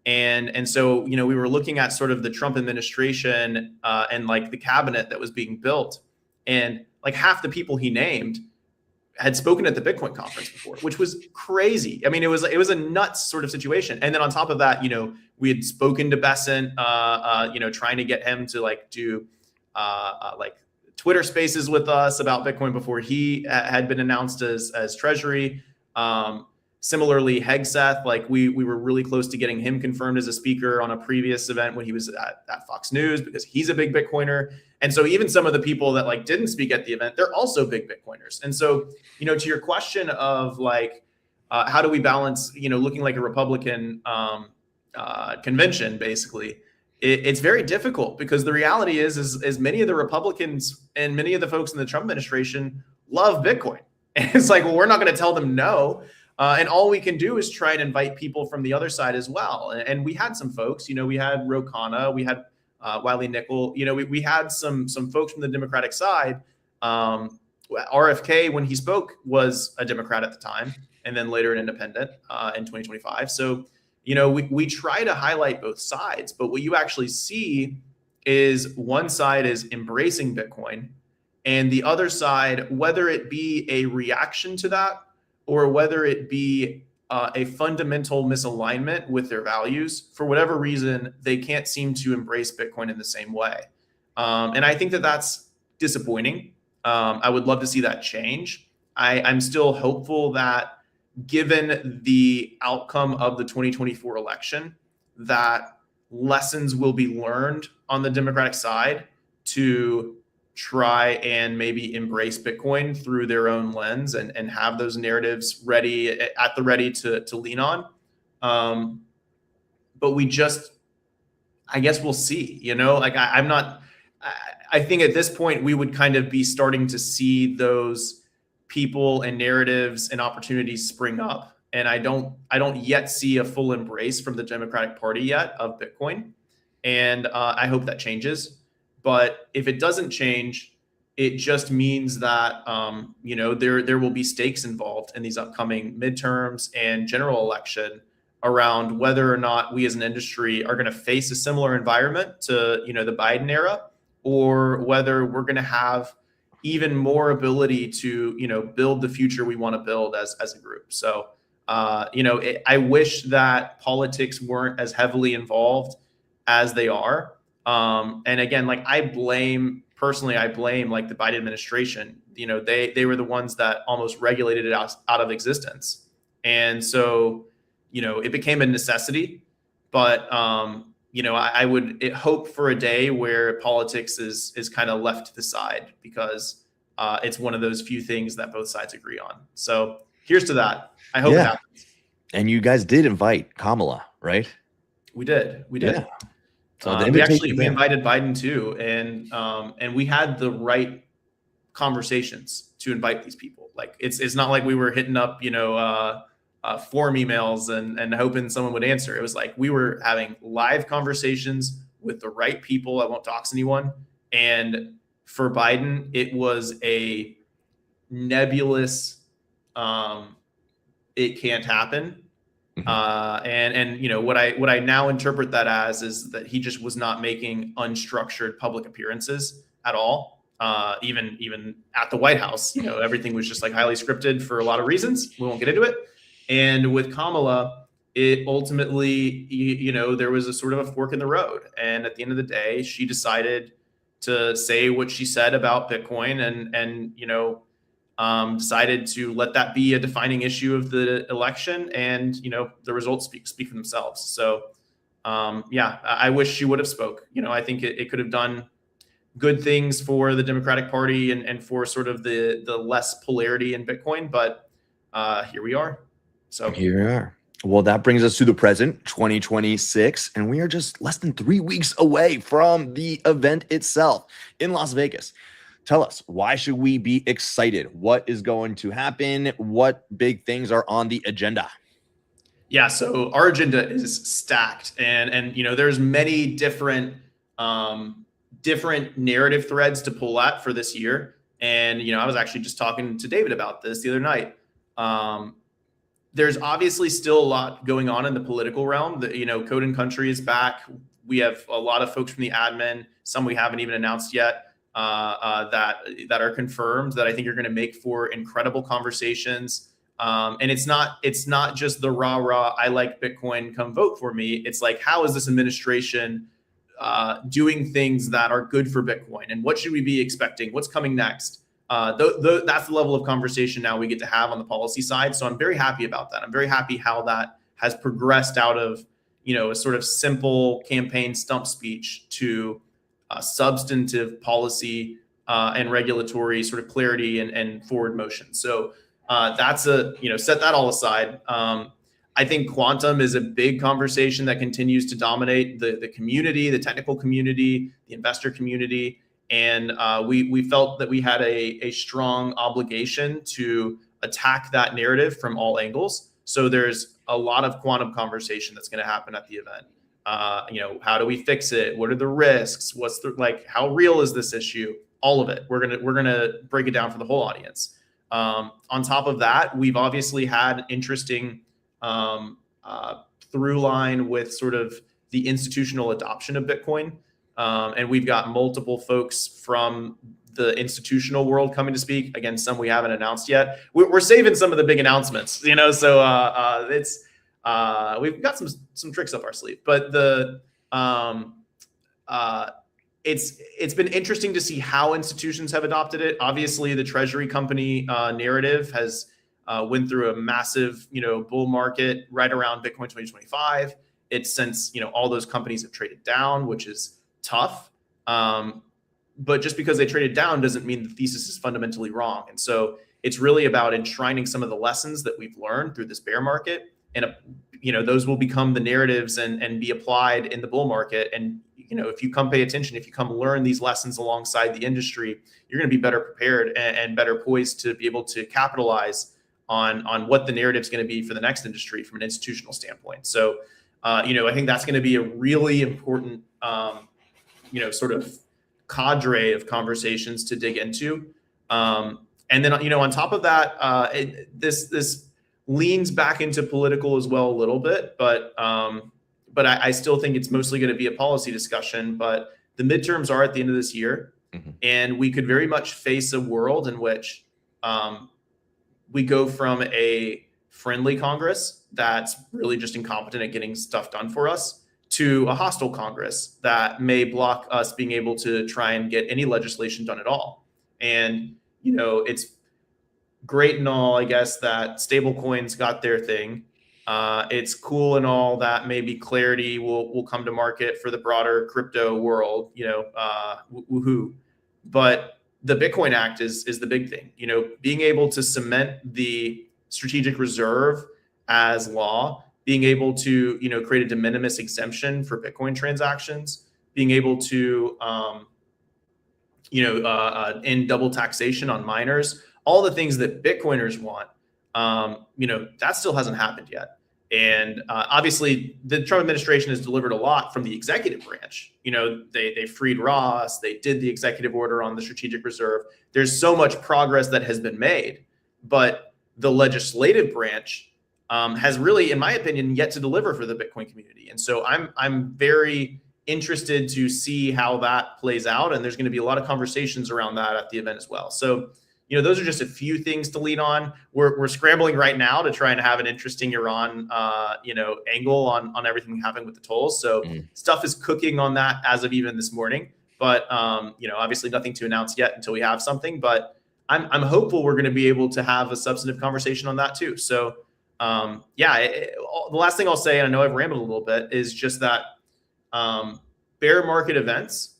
And so, we were looking at sort of the Trump administration and like the cabinet that was being built. And like half the people he named had spoken at the Bitcoin conference before, which was crazy. I mean, it was a nuts sort of situation. And then on top of that, we had spoken to Bessent, trying to get him to like do like Twitter spaces with us about Bitcoin before he had been announced as Treasury. Similarly, Hegseth, like we were really close to getting him confirmed as a speaker on a previous event when he was at Fox News, because he's a big Bitcoiner. And so even some of the people that like didn't speak at the event, they're also big Bitcoiners. And so, to your question of like, how do we balance, looking like a Republican convention, basically, it's very difficult because the reality is many of the Republicans and many of the folks in the Trump administration love Bitcoin. And it's like, well, we're not going to tell them no. And all we can do is try and invite people from the other side as well. And we had some folks, we had Ro Khanna, we had Wiley Nickel, we had some folks from the Democratic side. RFK, when he spoke, was a Democrat at the time, and then later an independent in 2025. So, we try to highlight both sides, but what you actually see is one side is embracing Bitcoin, and the other side, whether it be a reaction to that or whether it be a fundamental misalignment with their values, for whatever reason, they can't seem to embrace Bitcoin in the same way. And I think that that's disappointing. I would love to see that change. I'm still hopeful that given the outcome of the 2024 election, that lessons will be learned on the Democratic side to try and maybe embrace Bitcoin through their own lens and have those narratives ready to lean on. But I guess we'll see, I think at this point we would kind of be starting to see those people and narratives and opportunities spring up. And I don't yet see a full embrace from the Democratic Party yet of Bitcoin. And I hope that changes. But if it doesn't change, it just means that, there will be stakes involved in these upcoming midterms and general election around whether or not we as an industry are going to face a similar environment to, the Biden era, or whether we're going to have even more ability to, build the future we want to build as a group. So, I wish that politics weren't as heavily involved as they are. And again, like I blame like the Biden administration. They were the ones that almost regulated it out of existence. And so, it became a necessity. But I would hope for a day where politics is kind of left to the side, because it's one of those few things that both sides agree on. So here's to that. I hope it happens. And you guys did invite Kamala, right? We did. Yeah. So we invited Biden too, and we had the right conversations to invite these people. Like it's not like we were hitting up form emails and hoping someone would answer. It was like we were having live conversations with the right people. I won't dox anyone. And for Biden, it was a nebulous. It can't happen. And what I now interpret that as is that he just was not making unstructured public appearances at all. Even at the White House, everything was just like highly scripted for a lot of reasons. We won't get into it. And with Kamala, it ultimately, there was a sort of a fork in the road. And at the end of the day, she decided to say what she said about Bitcoin and decided to let that be a defining issue of the election. And, the results speak for themselves. So, I wish she would have spoke. I think it could have done good things for the Democratic Party and for sort of the less polarity in Bitcoin. But here we are. So here we are. Well, that brings us to the present, 2026, and we are just less than 3 weeks away from the event itself in Las Vegas. Tell us, why should we be excited? What is going to happen? What big things are on the agenda? Yeah, so our agenda is stacked, and there's many different narrative threads to pull at for this year. And I was actually just talking to David about this the other night. There's obviously still a lot going on in the political realm. Code and Country is back. We have a lot of folks from the admin, some we haven't even announced yet, that are confirmed, that I think are going to make for incredible conversations. And it's not just the rah, I like Bitcoin, come vote for me. It's like, how is this administration doing things that are good for Bitcoin? And what should we be expecting? What's coming next? That's the level of conversation now we get to have on the policy side. So I'm very happy about that. I'm very happy how that has progressed out of, a sort of simple campaign stump speech to substantive policy and regulatory sort of clarity and forward motion. So that's set that all aside. I think quantum is a big conversation that continues to dominate the community, the technical community, the investor community. And we felt that we had a strong obligation to attack that narrative from all angles. So there's a lot of quantum conversation that's going to happen at the event. How do we fix it? What are the risks? What's how real is this issue? All of it. We're gonna break it down for the whole audience. On top of that, we've obviously had interesting through line with sort of the institutional adoption of Bitcoin. And we've got multiple folks from the institutional world coming to speak. Again, some we haven't announced yet. We're saving some of the big announcements, so we've got some tricks up our sleeve. But it's been interesting to see how institutions have adopted it. Obviously, the treasury company narrative has went through a massive, bull market right around Bitcoin 2025. It's since, all those companies have traded down, which is tough. But just because they traded down doesn't mean the thesis is fundamentally wrong. And so it's really about enshrining some of the lessons that we've learned through this bear market. And, those will become the narratives and be applied in the bull market. And, if you come pay attention, if you come learn these lessons alongside the industry, you're going to be better prepared and better poised to be able to capitalize on what the narrative is going to be for the next industry from an institutional standpoint. So, I think that's going to be a really important, sort of cadre of conversations to dig into. And then, on top of that, this leans back into political as well a little bit, but I still think it's mostly going to be a policy discussion. But the midterms are at the end of this year, and we could very much face a world in which we go from a friendly Congress that's really just incompetent at getting stuff done for us to a hostile Congress that may block us being able to try and get any legislation done at all. And, it's great and all, I guess, that stablecoins got their thing. It's cool and all that maybe clarity will come to market for the broader crypto world, woohoo. But the Bitcoin Act is the big thing, being able to cement the strategic reserve as law, being able to, create a de minimis exemption for Bitcoin transactions, being able to, end double taxation on miners, all the things that Bitcoiners want, that still hasn't happened yet. And obviously, the Trump administration has delivered a lot from the executive branch. They freed Ross. They did the executive order on the strategic reserve. There's so much progress that has been made, but the legislative branch has really, in my opinion, yet to deliver for the Bitcoin community. And so I'm very interested to see how that plays out. And there's going to be a lot of conversations around that at the event as well. So, those are just a few things to lean on. We're scrambling right now to try and have an interesting Iran, angle on everything happening with the tolls. So stuff is cooking on that as of even this morning. But obviously nothing to announce yet until we have something. But I'm hopeful we're going to be able to have a substantive conversation on that too. So the last thing I'll say, and I know I've rambled a little bit, is just that bear market events.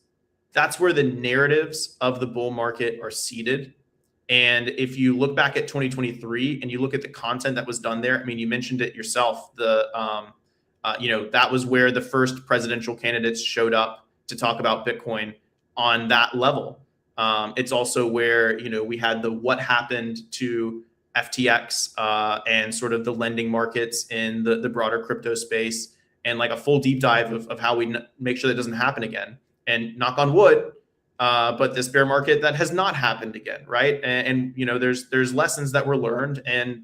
That's where the narratives of the bull market are seated. And if you look back at 2023 and you look at the content that was done there, I mean, you mentioned it yourself, that was where the first presidential candidates showed up to talk about Bitcoin on that level. It's also where, we had the what happened to FTX and sort of the lending markets in the broader crypto space, and like a full deep dive of how we make sure that doesn't happen again. And knock on wood, but this bear market that has not happened again, right? And there's lessons that were learned, and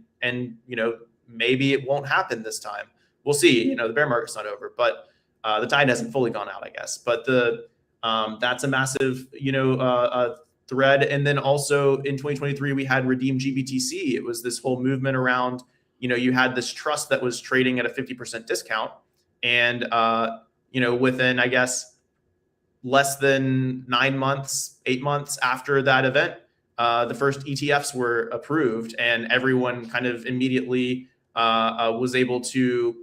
maybe it won't happen this time. We'll see. The bear market's not over, but the tide hasn't fully gone out, I guess. But that's a massive thread. And then also in 2023 we had Redeem GBTC. It was this whole movement around you had this trust that was trading at a 50% discount, and within, I guess, less than 9 months, 8 months after that event, the first ETFs were approved, and everyone kind of immediately was able to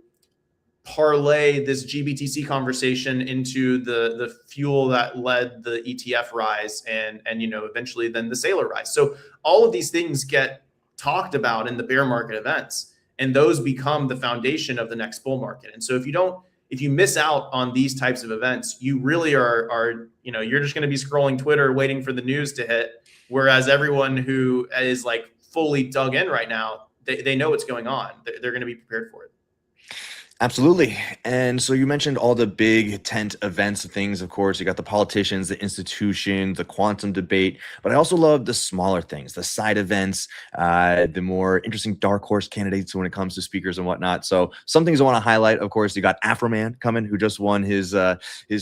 parlay this GBTC conversation into the fuel that led the ETF rise and eventually then the Sailor rise. So all of these things get talked about in the bear market events, and those become the foundation of the next bull market. And so if you miss out on these types of events, you really are you're just going to be scrolling Twitter waiting for the news to hit. Whereas everyone who is like fully dug in right now, they know what's going on. They're going to be prepared for it. Absolutely. And so you mentioned all the big tent events and things. Of course, you got the politicians, the institution, the quantum debate, but I also love the smaller things, the side events, the more interesting dark horse candidates when it comes to speakers and whatnot. So some things I want to highlight, of course, you got Afroman coming, who just won his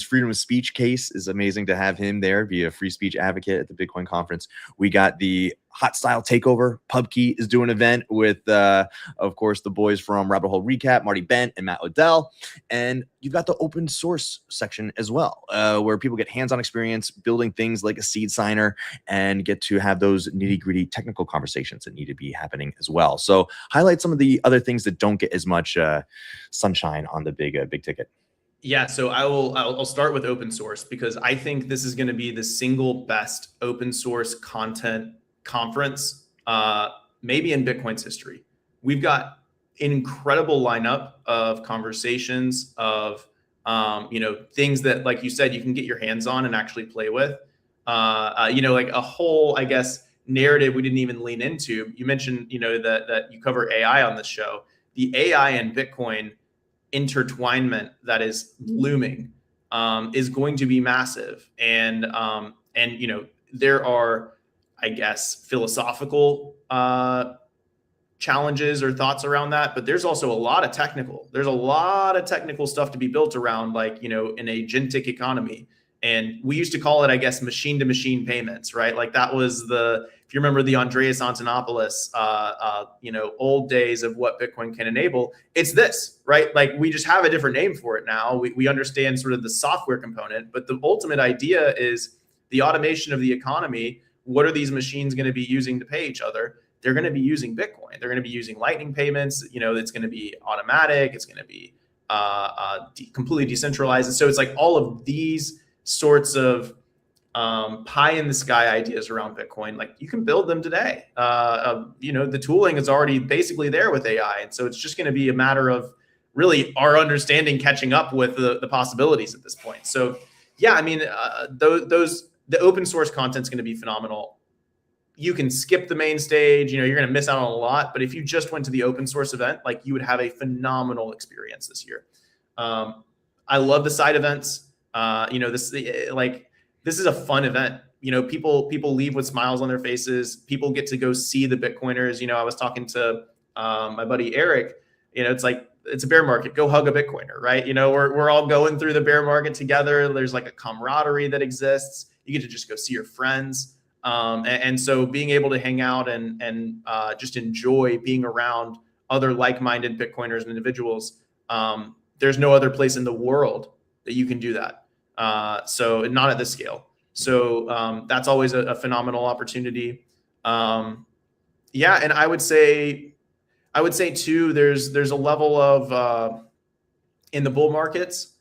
freedom of speech case. Is amazing to have him there, be a free speech advocate at the Bitcoin conference. We got the Hot Style Takeover. PubKey is doing an event with, of course, the boys from Rabbit Hole Recap, Marty Bent and Matt Odell. And you've got the open source section as well, where people get hands-on experience building things like a seed signer and get to have those nitty-gritty technical conversations that need to be happening as well. So highlight some of the other things that don't get as much sunshine on the big ticket. Yeah, so I'll start with open source, because I think this is going to be the single best open source content conference maybe in Bitcoin's history. We've got an incredible lineup of conversations of things that, like you said, you can get your hands on and actually play with. Like a whole, I guess, narrative we didn't even lean into. You mentioned that you cover AI on this show. The AI and Bitcoin intertwinement that is looming is going to be massive, and there are, I guess, philosophical challenges or thoughts around that, but there's also a lot of technical stuff to be built around, like, an agentic economy. And we used to call it, I guess, machine to machine payments, right? Like that was if you remember the Andreas Antonopoulos, old days of what Bitcoin can enable. It's this, right? Like we just have a different name for it now. We understand sort of the software component, but the ultimate idea is the automation of the economy. What are these machines going to be using to pay each other? They're going to be using Bitcoin. They're going to be using Lightning payments. It's going to be automatic. It's going to be completely decentralized. And so it's like all of these sorts of pie in the sky ideas around Bitcoin. Like you can build them today. The tooling is already basically there with AI. And so it's just going to be a matter of really our understanding catching up with the possibilities at this point. So yeah, I mean, the open source content is going to be phenomenal. You can skip the main stage, you're going to miss out on a lot. But if you just went to the open source event, like you would have a phenomenal experience this year. I love the side events. This is a fun event. People leave with smiles on their faces. People get to go see the Bitcoiners. I was talking to my buddy Eric. It's like, it's a bear market. Go hug a Bitcoiner, right? We're all going through the bear market together. There's like a camaraderie that exists. You get to just go see your friends. And so being able to hang out and just enjoy being around other like-minded Bitcoiners and individuals, there's no other place in the world that you can do that. So not at this scale. So that's always a phenomenal opportunity. And I would say too, there's a level of in the bull markets,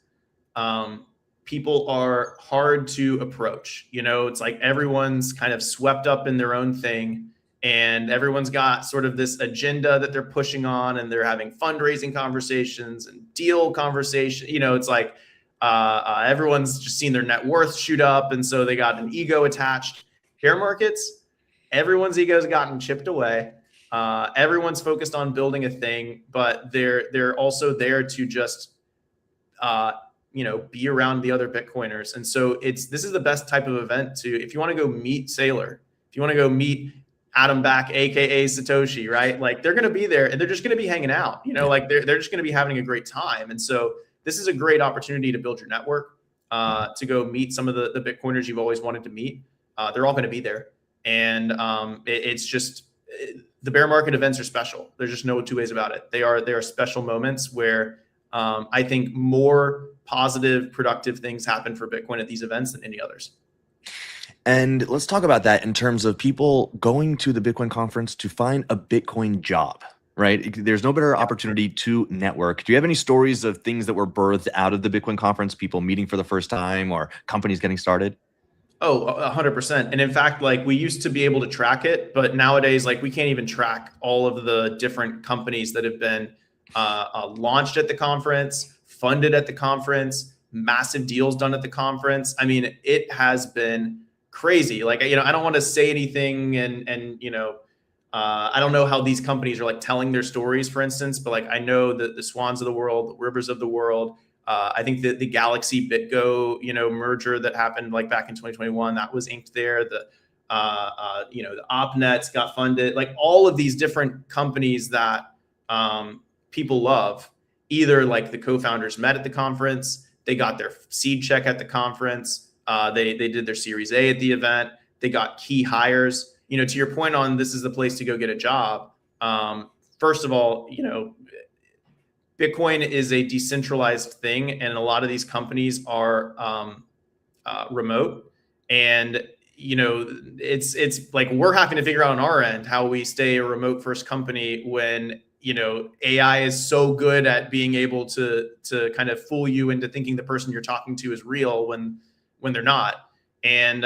people are hard to approach. It's like everyone's kind of swept up in their own thing, and everyone's got sort of this agenda that they're pushing on, and they're having fundraising conversations and deal conversation. It's like everyone's just seen their net worth shoot up, and so they got an ego attached. Bear markets, everyone's ego's gotten chipped away. Everyone's focused on building a thing, but they're also there to just be around the other Bitcoiners. And so this is the best type of event if you want to go meet Sailor, if you want to go meet Adam Back, AKA Satoshi, right? Like they're going to be there and they're just going to be hanging out, like they're just going to be having a great time. And so this is a great opportunity to build your network, to go meet some of the Bitcoiners you've always wanted to meet. They're all going to be there. And it's just, the bear market events are special. There's just no two ways about it. They are special moments where I think more positive, productive things happen for Bitcoin at these events than any others. And let's talk about that in terms of people going to the Bitcoin conference to find a Bitcoin job, right? There's no better opportunity to network. Do you have any stories of things that were birthed out of the Bitcoin conference, people meeting for the first time or companies getting started? Oh, 100%. And in fact, like we used to be able to track it, but nowadays, like we can't even track all of the different companies that have been launched at the conference, funded at the conference, massive deals done at the conference. I mean, it has been crazy. Like, I don't want to say anything and I don't know how these companies are like telling their stories, for instance, but like I know that the Swans of the world, the Rivers of the world, I think that the Galaxy BitGo, merger that happened like back in 2021, that was inked there. The OpNets got funded. Like all of these different companies that people love, either like the co-founders met at the conference, they got their seed check at the conference, they did their Series A at the event, they got key hires. To your point on this is the place to go get a job. First of all, Bitcoin is a decentralized thing, and a lot of these companies are remote. And it's like we're having to figure out on our end how we stay a remote first company when AI is so good at being able to kind of fool you into thinking the person you're talking to is real when they're not. And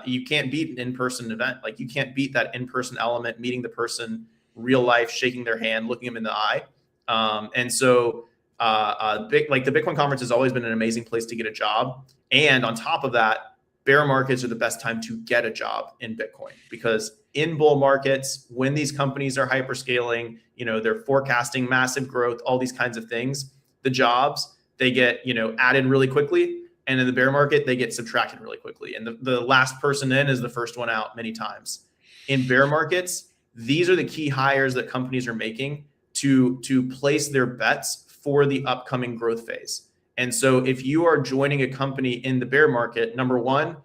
you can't beat an in-person event. Like you can't beat that in-person element, meeting the person, real life, shaking their hand, looking them in the eye. And so the Bitcoin conference has always been an amazing place to get a job. And on top of that, bear markets are the best time to get a job in Bitcoin, because in bull markets, when these companies are hyperscaling, they're forecasting massive growth, all these kinds of things, the jobs, they get, added really quickly. And in the bear market, they get subtracted really quickly. And the last person in is the first one out many times. In bear markets, these are the key hires that companies are making to place their bets for the upcoming growth phase. And so if you are joining a company in the bear market, number one,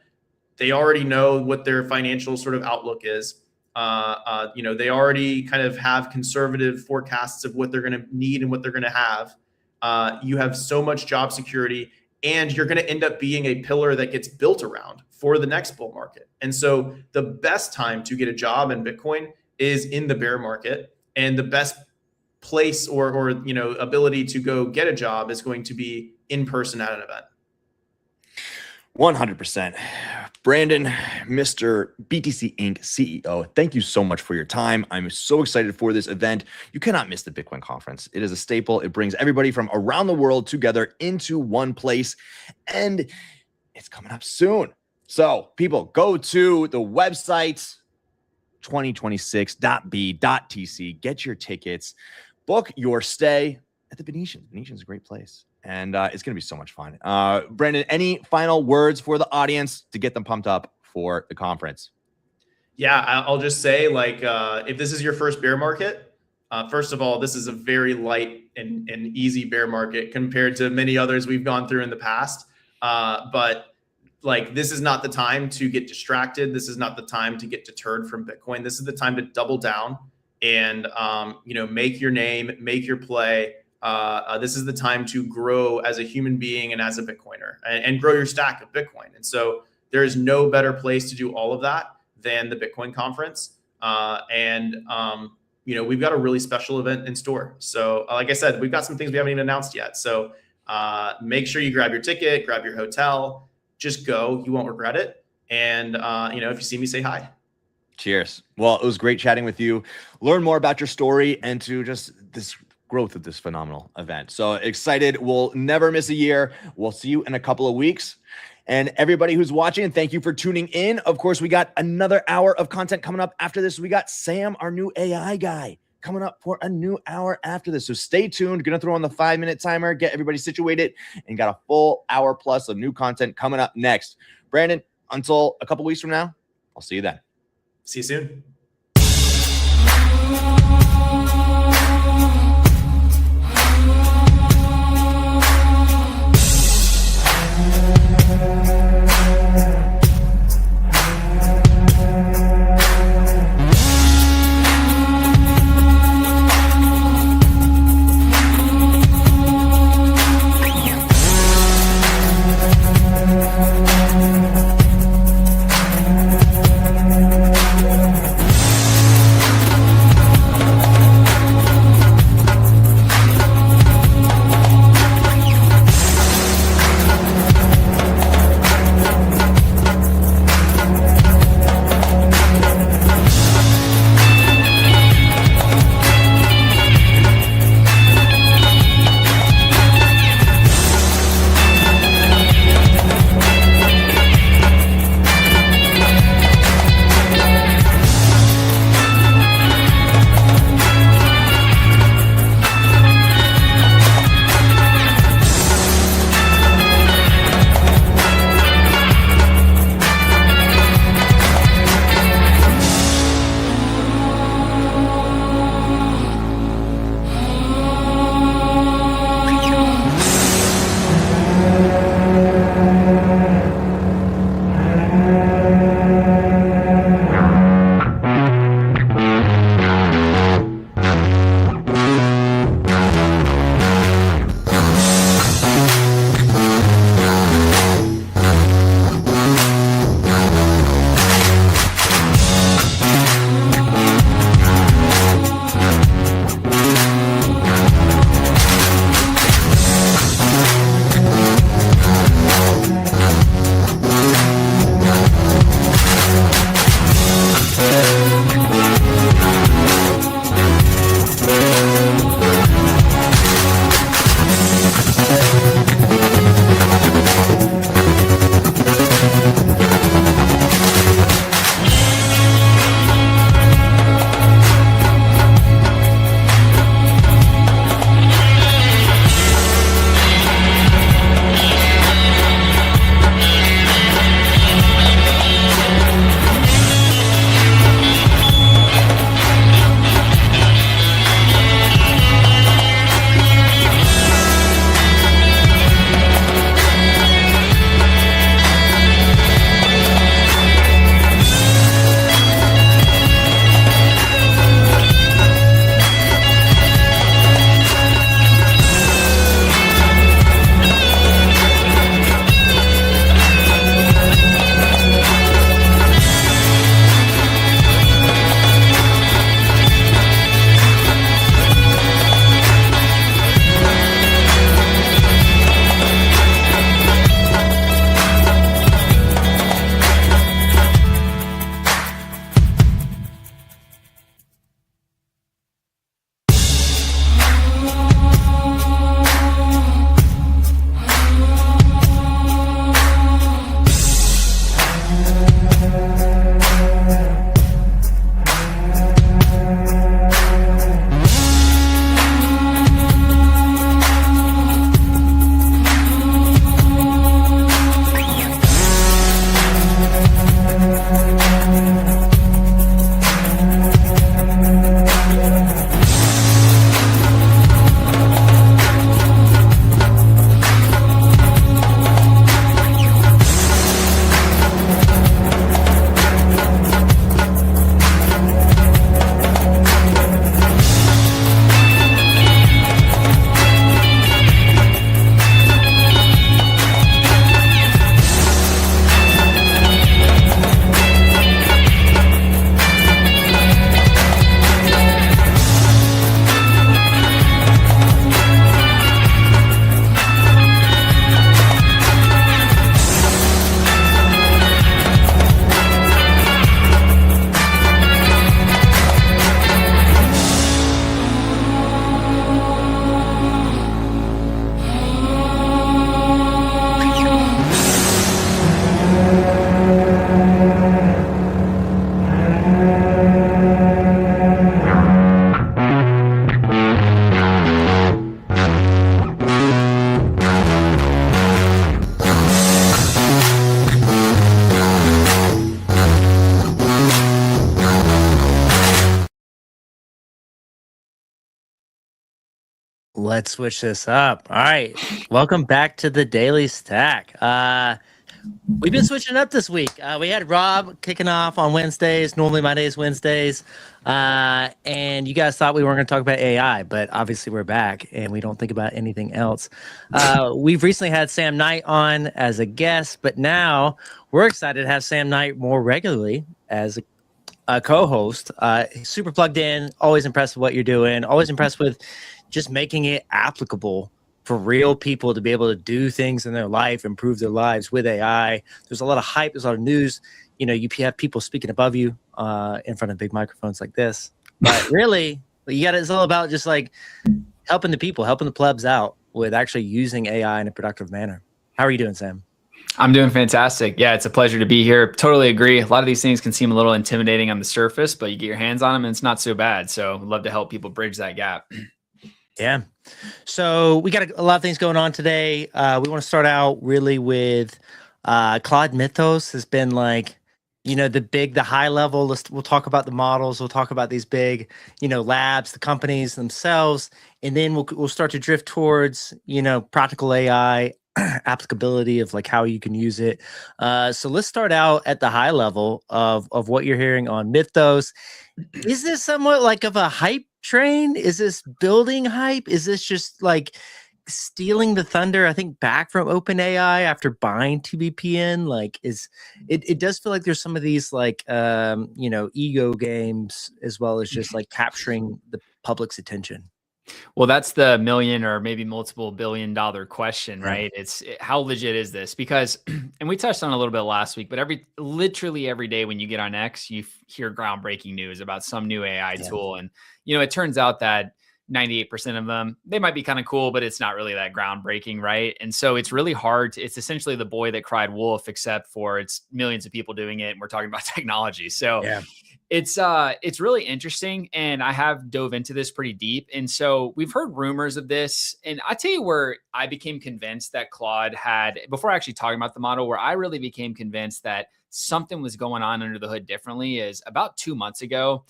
they already know what their financial sort of outlook is. They already kind of have conservative forecasts of what they're going to need and what they're going to have. You have so much job security, and you're going to end up being a pillar that gets built around for the next bull market. And so the best time to get a job in Bitcoin is in the bear market, and the best place or ability to go get a job is going to be in person at an event. 100%. Brandon, Mr. BTC Inc. CEO, thank you so much for your time. I'm so excited for this event. You cannot miss the Bitcoin conference. It is a staple. It brings everybody from around the world together into one place, and it's coming up soon. So people, go to the website, 2026.b.tc, get your tickets, book your stay at the Venetian. Venetian's a great place. And it's going to be so much fun. Brandon, any final words for the audience to get them pumped up for the conference? Yeah, I'll just say, if this is your first bear market, first of all, this is a very light and easy bear market compared to many others we've gone through in the past. But this is not the time to get distracted. This is not the time to get deterred from Bitcoin. This is the time to double down and, make your name, make your play. This is the time to grow as a human being and as a Bitcoiner, and grow your stack of Bitcoin. And so there is no better place to do all of that than the Bitcoin conference. We've got a really special event in store. So like I said, we've got some things we haven't even announced yet. So make sure you grab your ticket, grab your hotel, just go. You won't regret it. And, if you see me, say hi. Cheers. Well, it was great chatting with you. Learn more about your story and to just this growth of this phenomenal event. So excited. We'll never miss a year. We'll see you in a couple of weeks. And everybody who's watching, thank you for tuning in. Of course, we got another hour of content coming up after this. We got Sam, our new AI guy, coming up for a new hour after this. So stay tuned. Going to throw on the 5-minute timer, get everybody situated, and got a full hour plus of new content coming up next. Brandon, until a couple weeks from now, I'll see you then. See you soon. Let's switch this up. All right. Welcome back to the Daily Stack. We've been switching up this week. We had Rob kicking off on Wednesdays. Normally my day is Wednesdays. And you guys thought we weren't going to talk about AI, but obviously we're back and we don't think about anything else. We've recently had Sam Knight on as a guest, but now we're excited to have Sam Knight more regularly as a co-host. Super plugged in, always impressed with what you're doing, always impressed with just making it applicable for real people to be able to do things in their life, improve their lives with AI. There's a lot of hype, there's a lot of news. You know, you have people speaking above you in front of big microphones like this. But really, it's all about just like helping the people, helping the plebs out with actually using AI in a productive manner. How are you doing, Sam? I'm doing fantastic. Yeah, it's a pleasure to be here. Totally agree. A lot of these things can seem a little intimidating on the surface, but you get your hands on them and it's not so bad. So I'd love to help people bridge that gap. Yeah. So we got a lot of things going on today. We want to start out really with Claude Mythos has been like, the high level. We'll talk about the models. We'll talk about these big, labs, the companies themselves, and then we'll start to drift towards, practical AI applicability of like how you can use it. So let's start out at the high level of what you're hearing on Mythos. Is this somewhat like of a hype train? Is this building hype? Is this just like stealing the thunder, I think, back from OpenAI after buying TBPN? Like, it does feel like there's some of these like ego games as well as just like capturing the public's attention. Well, that's the million or maybe multiple $billion question, right? How legit is this? Because, and we touched on it a little bit last week, but literally every day when you get on X, you hear groundbreaking news about some new AI tool. And, it turns out that 98% of them, they might be kind of cool, but it's not really that groundbreaking, right? And so it's really hard. It's essentially the boy that cried wolf, except for it's millions of people doing it. And we're talking about technology. So it's really interesting. And I have dove into this pretty deep. And so we've heard rumors of this. And I tell you where I became convinced that Claude had, before actually talking about the model, where I really became convinced that something was going on under the hood differently is about 2 months ago.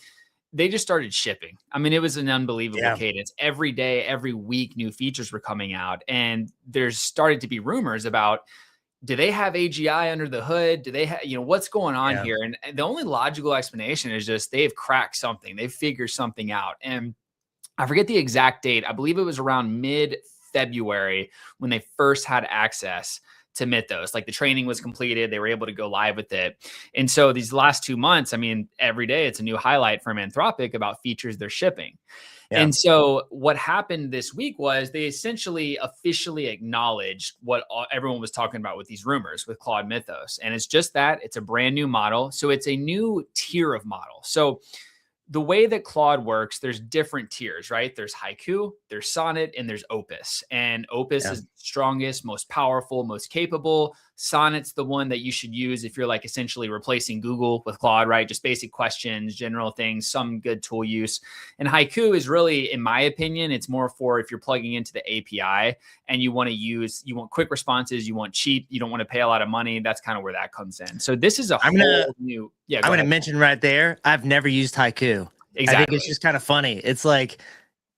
They just started shipping. I mean, it was an unbelievable cadence. Every day, every week, new features were coming out. And there's started to be rumors about, do they have AGI under the hood? Do they have, what's going on here? And the only logical explanation is just they've cracked something. They've figured something out. And I forget the exact date. I believe it was around mid-February when they first had access to Mythos. Like the training was completed. They were able to go live with it. And so these last 2 months, I mean, every day it's a new highlight from Anthropic about features they're shipping. Yeah. And so what happened this week was they essentially officially acknowledged what everyone was talking about with these rumors with Claude Mythos. And it's just that it's a brand new model. So it's a new tier of model. So the way that Claude works, there's different tiers, right? There's Haiku, there's Sonnet, and there's Opus. And Opus is the strongest, most powerful, most capable. Sonnet's the one that you should use if you're like essentially replacing Google with Claude, right? Just basic questions, general things, some good tool use. And Haiku is really, in my opinion, it's more for if you're plugging into the API and you want quick responses, you want cheap, you don't want to pay a lot of money. That's kind of where that comes in. So this is I'm going to mention right there, I've never used Haiku. Exactly. I think it's just kind of funny. It's like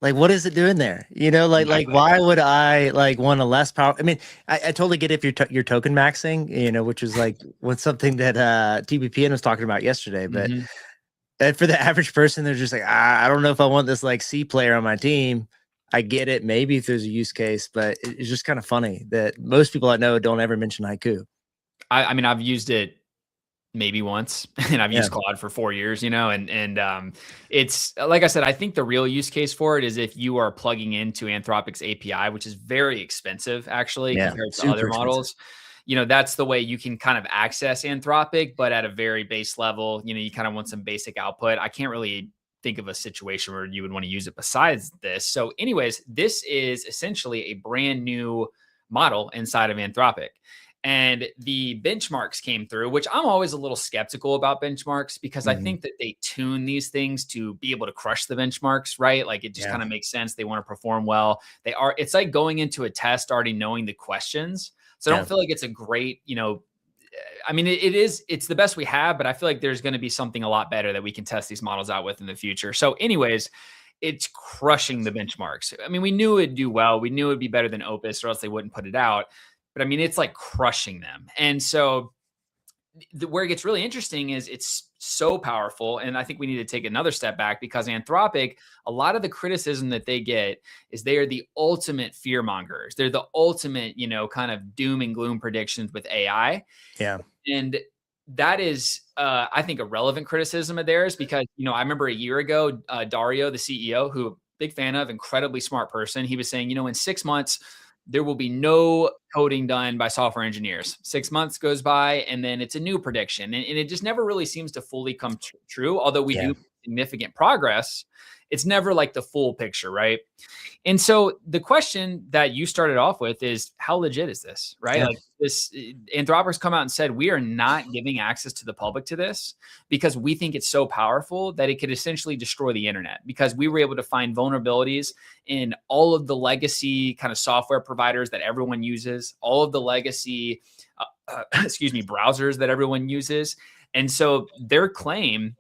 what is it doing there? Like why would I want a less power? I mean, I totally get it if you're token maxing, which is like what's something that TBPN was talking about yesterday. But for the average person, they're just like, I don't know if I want this like C player on my team. I get it. Maybe if there's a use case, but it's just kind of funny that most people I know don't ever mention Haiku. I mean, I've used it maybe once, and I've used Claude for 4 years, and it's like I said, I think the real use case for it is if you are plugging into Anthropic's API, which is very expensive actually compared to other models. That's the way you can kind of access Anthropic, but at a very base level, you kind of want some basic output. I can't really think of a situation where you would want to use it besides this. So anyways, this is essentially a brand new model inside of Anthropic. And the benchmarks came through, which I'm always a little skeptical about benchmarks because I think that they tune these things to be able to crush the benchmarks, right? Like it just kind of makes sense. They want to perform well. It's like going into a test already knowing the questions. So I don't feel like it's a great, I mean, it's the best we have, but I feel like there's going to be something a lot better that we can test these models out with in the future. So anyways, it's crushing the benchmarks. I mean, we knew it'd do well. We knew it'd be better than Opus, or else they wouldn't put it out. But I mean, it's like crushing them. And so where it gets really interesting is it's so powerful. And I think we need to take another step back, because Anthropic, a lot of the criticism that they get is they are the ultimate fear mongers. They're the ultimate, kind of doom and gloom predictions with AI. Yeah. And that is, I think, a relevant criticism of theirs, because, I remember a year ago, Dario, the CEO, who big fan of, incredibly smart person, he was saying, in 6 months, there will be no coding done by software engineers. 6 months goes by, and then it's a new prediction. And it just never really seems to fully come true. Although we do significant progress, it's never like the full picture, right? And so the question that you started off with is, how legit is this, right? Yeah. Like this, Anthropic's come out and said, we are not giving access to the public to this because we think it's so powerful that it could essentially destroy the internet, because we were able to find vulnerabilities in all of the legacy kind of software providers that everyone uses, all of the legacy, browsers that everyone uses. And so their claim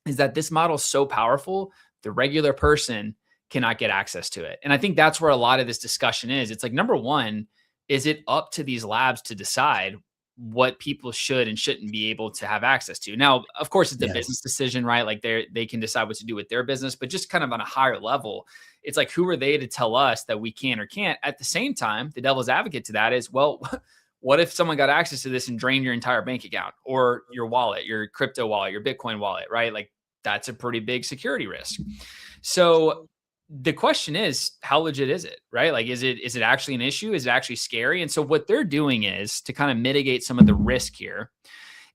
is that this model is so powerful, the regular person cannot get access to it. And I think that's where a lot of this discussion is. It's like, number one, is it up to these labs to decide what people should and shouldn't be able to have access to? Now, of course, it's a business decision, right? Like they can decide what to do with their business, but just kind of on a higher level, it's like, who are they to tell us that we can or can't? At the same time, the devil's advocate to that is, well, what if someone got access to this and drained your entire bank account or your wallet, your crypto wallet, your Bitcoin wallet, right? Like that's a pretty big security risk. So the question is, how legit is it, right? Like, is it actually an issue? Is it actually scary? And so what they're doing is to kind of mitigate some of the risk here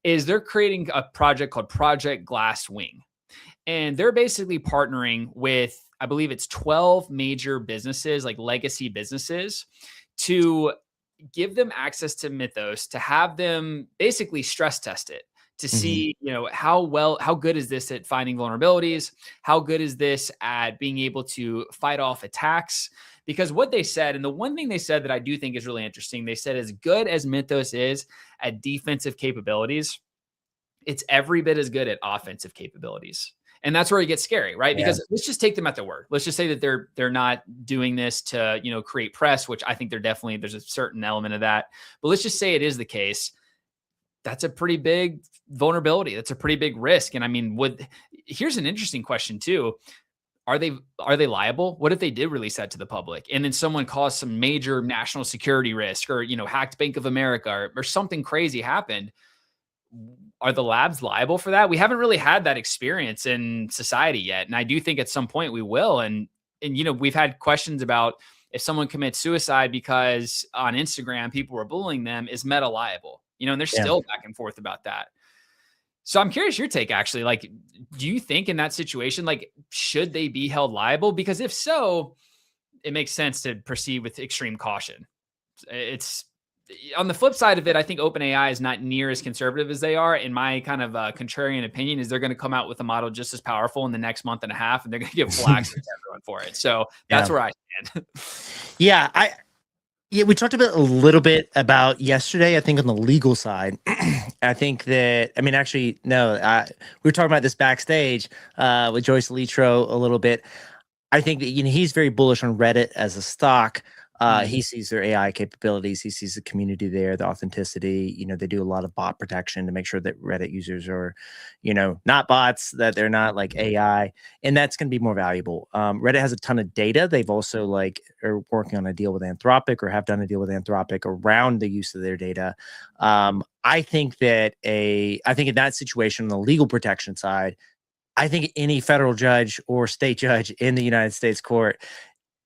is they're creating a project called Project Glasswing. And they're basically partnering with, I believe it's 12 major businesses, like legacy businesses, to give them access to Mythos, to have them basically stress test it, to see, how good is this at finding vulnerabilities? How good is this at being able to fight off attacks? Because what they said, and the one thing they said that I do think is really interesting, they said as good as Mythos is at defensive capabilities, it's every bit as good at offensive capabilities. And that's where it gets scary, right? Because let's just take them at their word. Let's just say that they're not doing this to, create press, which I think there's a certain element of that. But let's just say it is the case. That's a pretty big vulnerability. That's a pretty big risk. And I mean, here's an interesting question too. Are they liable? What if they did release that to the public and then someone caused some major national security risk, or, hacked Bank of America or something crazy happened? Are the labs liable for that? We haven't really had that experience in society yet. And I do think at some point we will. And we've had questions about if someone commits suicide because on Instagram, people were bullying them, is Meta liable? And they're still back and forth about that. So I'm curious your take, actually. Like, do you think in that situation, like, should they be held liable? Because if so, it makes sense to proceed with extreme caution. It's on the flip side of it, I think OpenAI is not near as conservative as they are. In my kind of contrarian opinion, is they're going to come out with a model just as powerful in the next month and a half, and they're going to give flags to everyone for it. So that's where I stand. We talked about a little bit about yesterday, I think on the legal side. I think that, we were talking about this backstage with Joyce Litro a little bit. I think that, he's very bullish on Reddit as a stock. He sees their AI capabilities. He sees the community there, the authenticity. They do a lot of bot protection to make sure that Reddit users are, not bots, that they're not like AI, and that's going to be more valuable. Reddit has a ton of data. They've also are working on a deal with Anthropic, or have done a deal with Anthropic around the use of their data. I think in that situation, on the legal protection side, I think any federal judge or state judge in the United States court,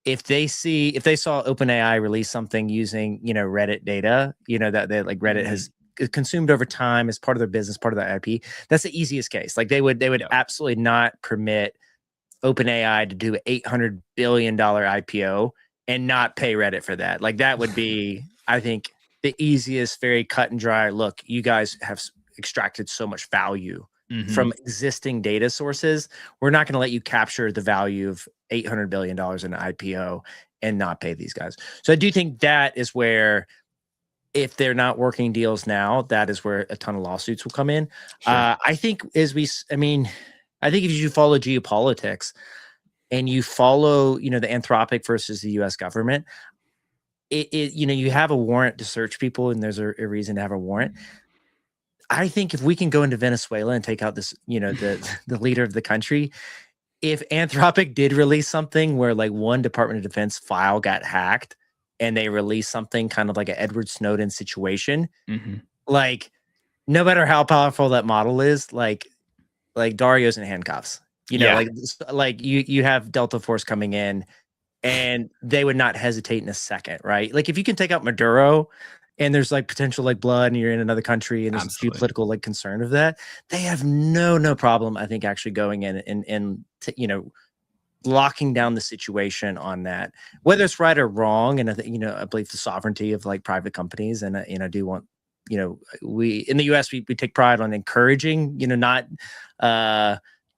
if they saw OpenAI release something using, Reddit data, that Reddit has consumed over time as part of their business, part of their IP, that's the easiest case. Like they would absolutely not permit OpenAI to do an $800 billion IPO and not pay Reddit for that. Like that would be, I think, the easiest, very cut and dry. Look, you guys have extracted so much value from existing data sources. We're not going to let you capture the value of $800 billion in an IPO and not pay these guys. So I do think that is where, if they're not working deals now, that is where a ton of lawsuits will come in. Sure. I think if you follow geopolitics, and you follow, the Anthropic versus the US government, you have a warrant to search people, and there's a reason to have a warrant. I think if we can go into Venezuela and take out this, the leader of the country, if Anthropic did release something where like one Department of Defense file got hacked and they released something kind of like an Edward Snowden situation, like no matter how powerful that model is, like Dario's in handcuffs, like you have Delta Force coming in and they would not hesitate in a second, right? Like if you can take out Maduro and there's like potential like blood and you're in another country and there's geopolitical like concern of that, they have no problem, I think, actually going in and locking down the situation on that, whether it's right or wrong. And I think, I believe the sovereignty of like private companies. And, I do want, we in the US, we take pride on encouraging, not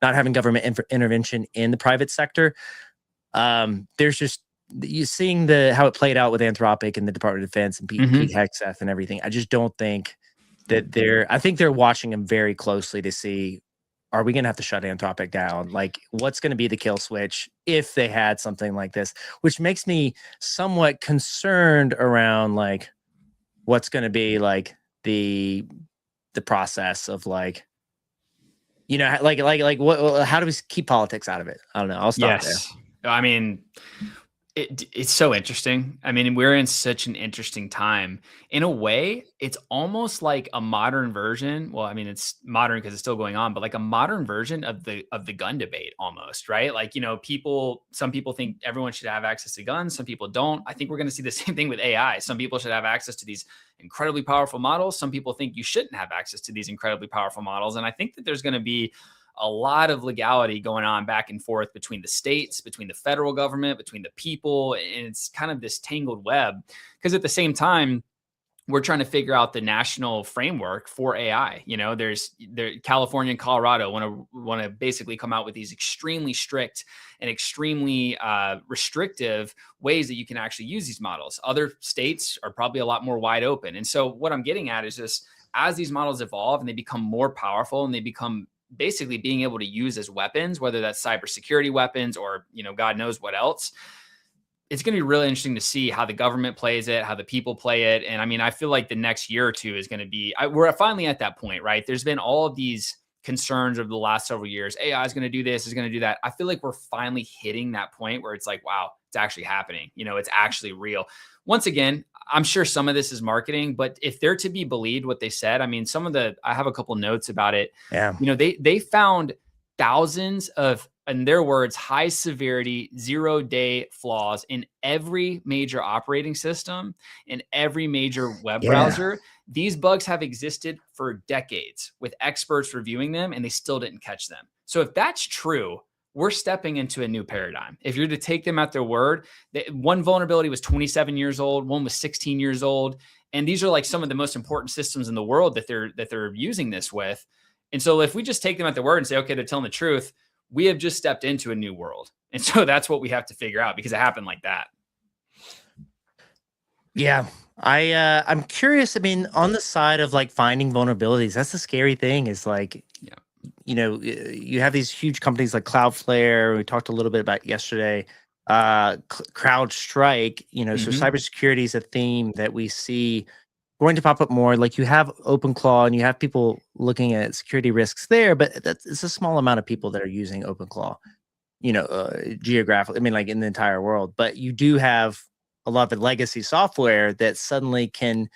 having government intervention in the private sector. There's just, you seeing how it played out with Anthropic and the Department of Defense and Pete Hegseth and everything. I just don't think that I think they're watching them very closely to see, are we going to have to shut Anthropic down? Like, what's going to be the kill switch if they had something like this, which makes me somewhat concerned around like, what's going to be like the process of like, what, how do we keep politics out of it? I don't know. I'll stop there. I mean, it's so interesting. I mean, we're in such an interesting time. In a way, it's almost like a modern version. Well, I mean, it's modern because it's still going on, but like a modern version of the gun debate almost, right? Like, some people think everyone should have access to guns. Some people don't. I think we're going to see the same thing with AI. Some people should have access to these incredibly powerful models. Some people think you shouldn't have access to these incredibly powerful models. And I think that there's going to be a lot of legality going on back and forth between the states, between the federal government, between the people. And it's kind of this tangled web, because at the same time, we're trying to figure out the national framework for AI. California and Colorado want to basically come out with these extremely strict and extremely restrictive ways that you can actually use these models. Other states are probably a lot more wide open. And so what I'm getting at is just, as these models evolve and they become more powerful and they become basically being able to use as weapons, whether that's cybersecurity weapons or, God knows what else, it's going to be really interesting to see how the government plays it, how the people play it. And I mean, I feel like the next year or two is going to be, we're finally at that point, right? There's been all of these concerns over the last several years. AI is going to do this, is going to do that. I feel like we're finally hitting that point where it's like, wow, it's actually happening. It's actually real. Once again, I'm sure some of this is marketing, but if they're to be believed what they said, I mean, I have a couple notes about it. Yeah. They found thousands of, in their words, high severity, 0-day flaws in every major operating system, in every major web browser. These bugs have existed for decades with experts reviewing them, and they still didn't catch them. So if that's true, we're stepping into a new paradigm. If you're to take them at their word, one vulnerability was 27 years old, one was 16 years old. And these are like some of the most important systems in the world that they're using this with. And so if we just take them at their word and say, okay, they're telling the truth, we have just stepped into a new world. And so that's what we have to figure out, because it happened like that. Yeah. I'm curious. I mean, on the side of like finding vulnerabilities, that's the scary thing, is like, you have these huge companies like Cloudflare. We talked a little bit about yesterday, CrowdStrike, so cybersecurity is a theme that we see going to pop up more. Like you have OpenClaw and you have people looking at security risks there, but it's a small amount of people that are using OpenClaw, geographically, I mean, like in the entire world. But you do have a lot of the legacy software that suddenly can,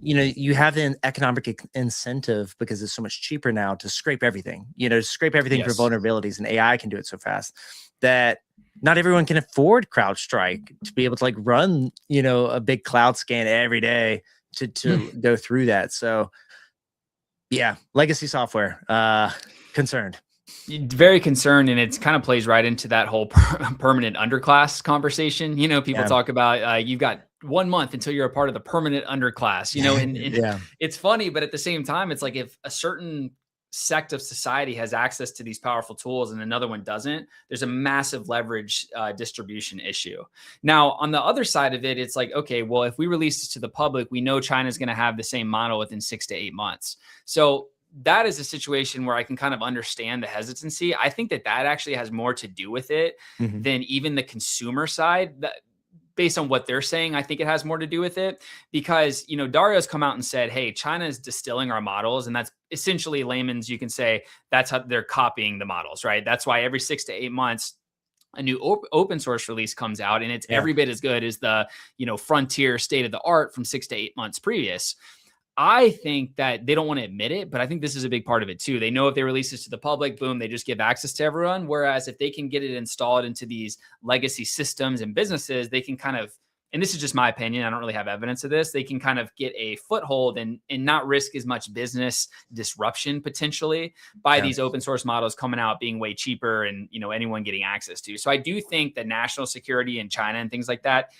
you have an economic incentive, because it's so much cheaper now to scrape everything, for vulnerabilities, and AI can do it so fast that not everyone can afford CrowdStrike to be able to like run, a big cloud scan every day to go through that. So yeah, legacy software, concerned. Very concerned, and it kind of plays right into that whole permanent underclass conversation. People talk about you've got 1 month until you're a part of the permanent underclass, and it's funny, but at the same time, it's like if a certain sect of society has access to these powerful tools and another one doesn't, there's a massive leverage distribution issue. Now, on the other side of it, it's like, okay, well, if we release this to the public, we know China's going to have the same model within 6 to 8 months. So that is a situation where I can kind of understand the hesitancy. I think that actually has more to do with it than even the consumer side. Based on what they're saying, I think it has more to do with it because, Dario's come out and said, hey, China is distilling our models. And that's essentially layman's, you can say that's how they're copying the models, right? That's why every 6 to 8 months, a new open source release comes out and it's every bit as good as the, frontier state of the art from 6 to 8 months previous. I think that they don't want to admit it, but I think this is a big part of it too. They know if they release this to the public, boom, they just give access to everyone. Whereas if they can get it installed into these legacy systems and businesses, they can kind of, and this is just my opinion, I don't really have evidence of this, they can kind of get a foothold and not risk as much business disruption potentially by these open source models coming out being way cheaper and, anyone getting access to. So I do think that national security in China and things like that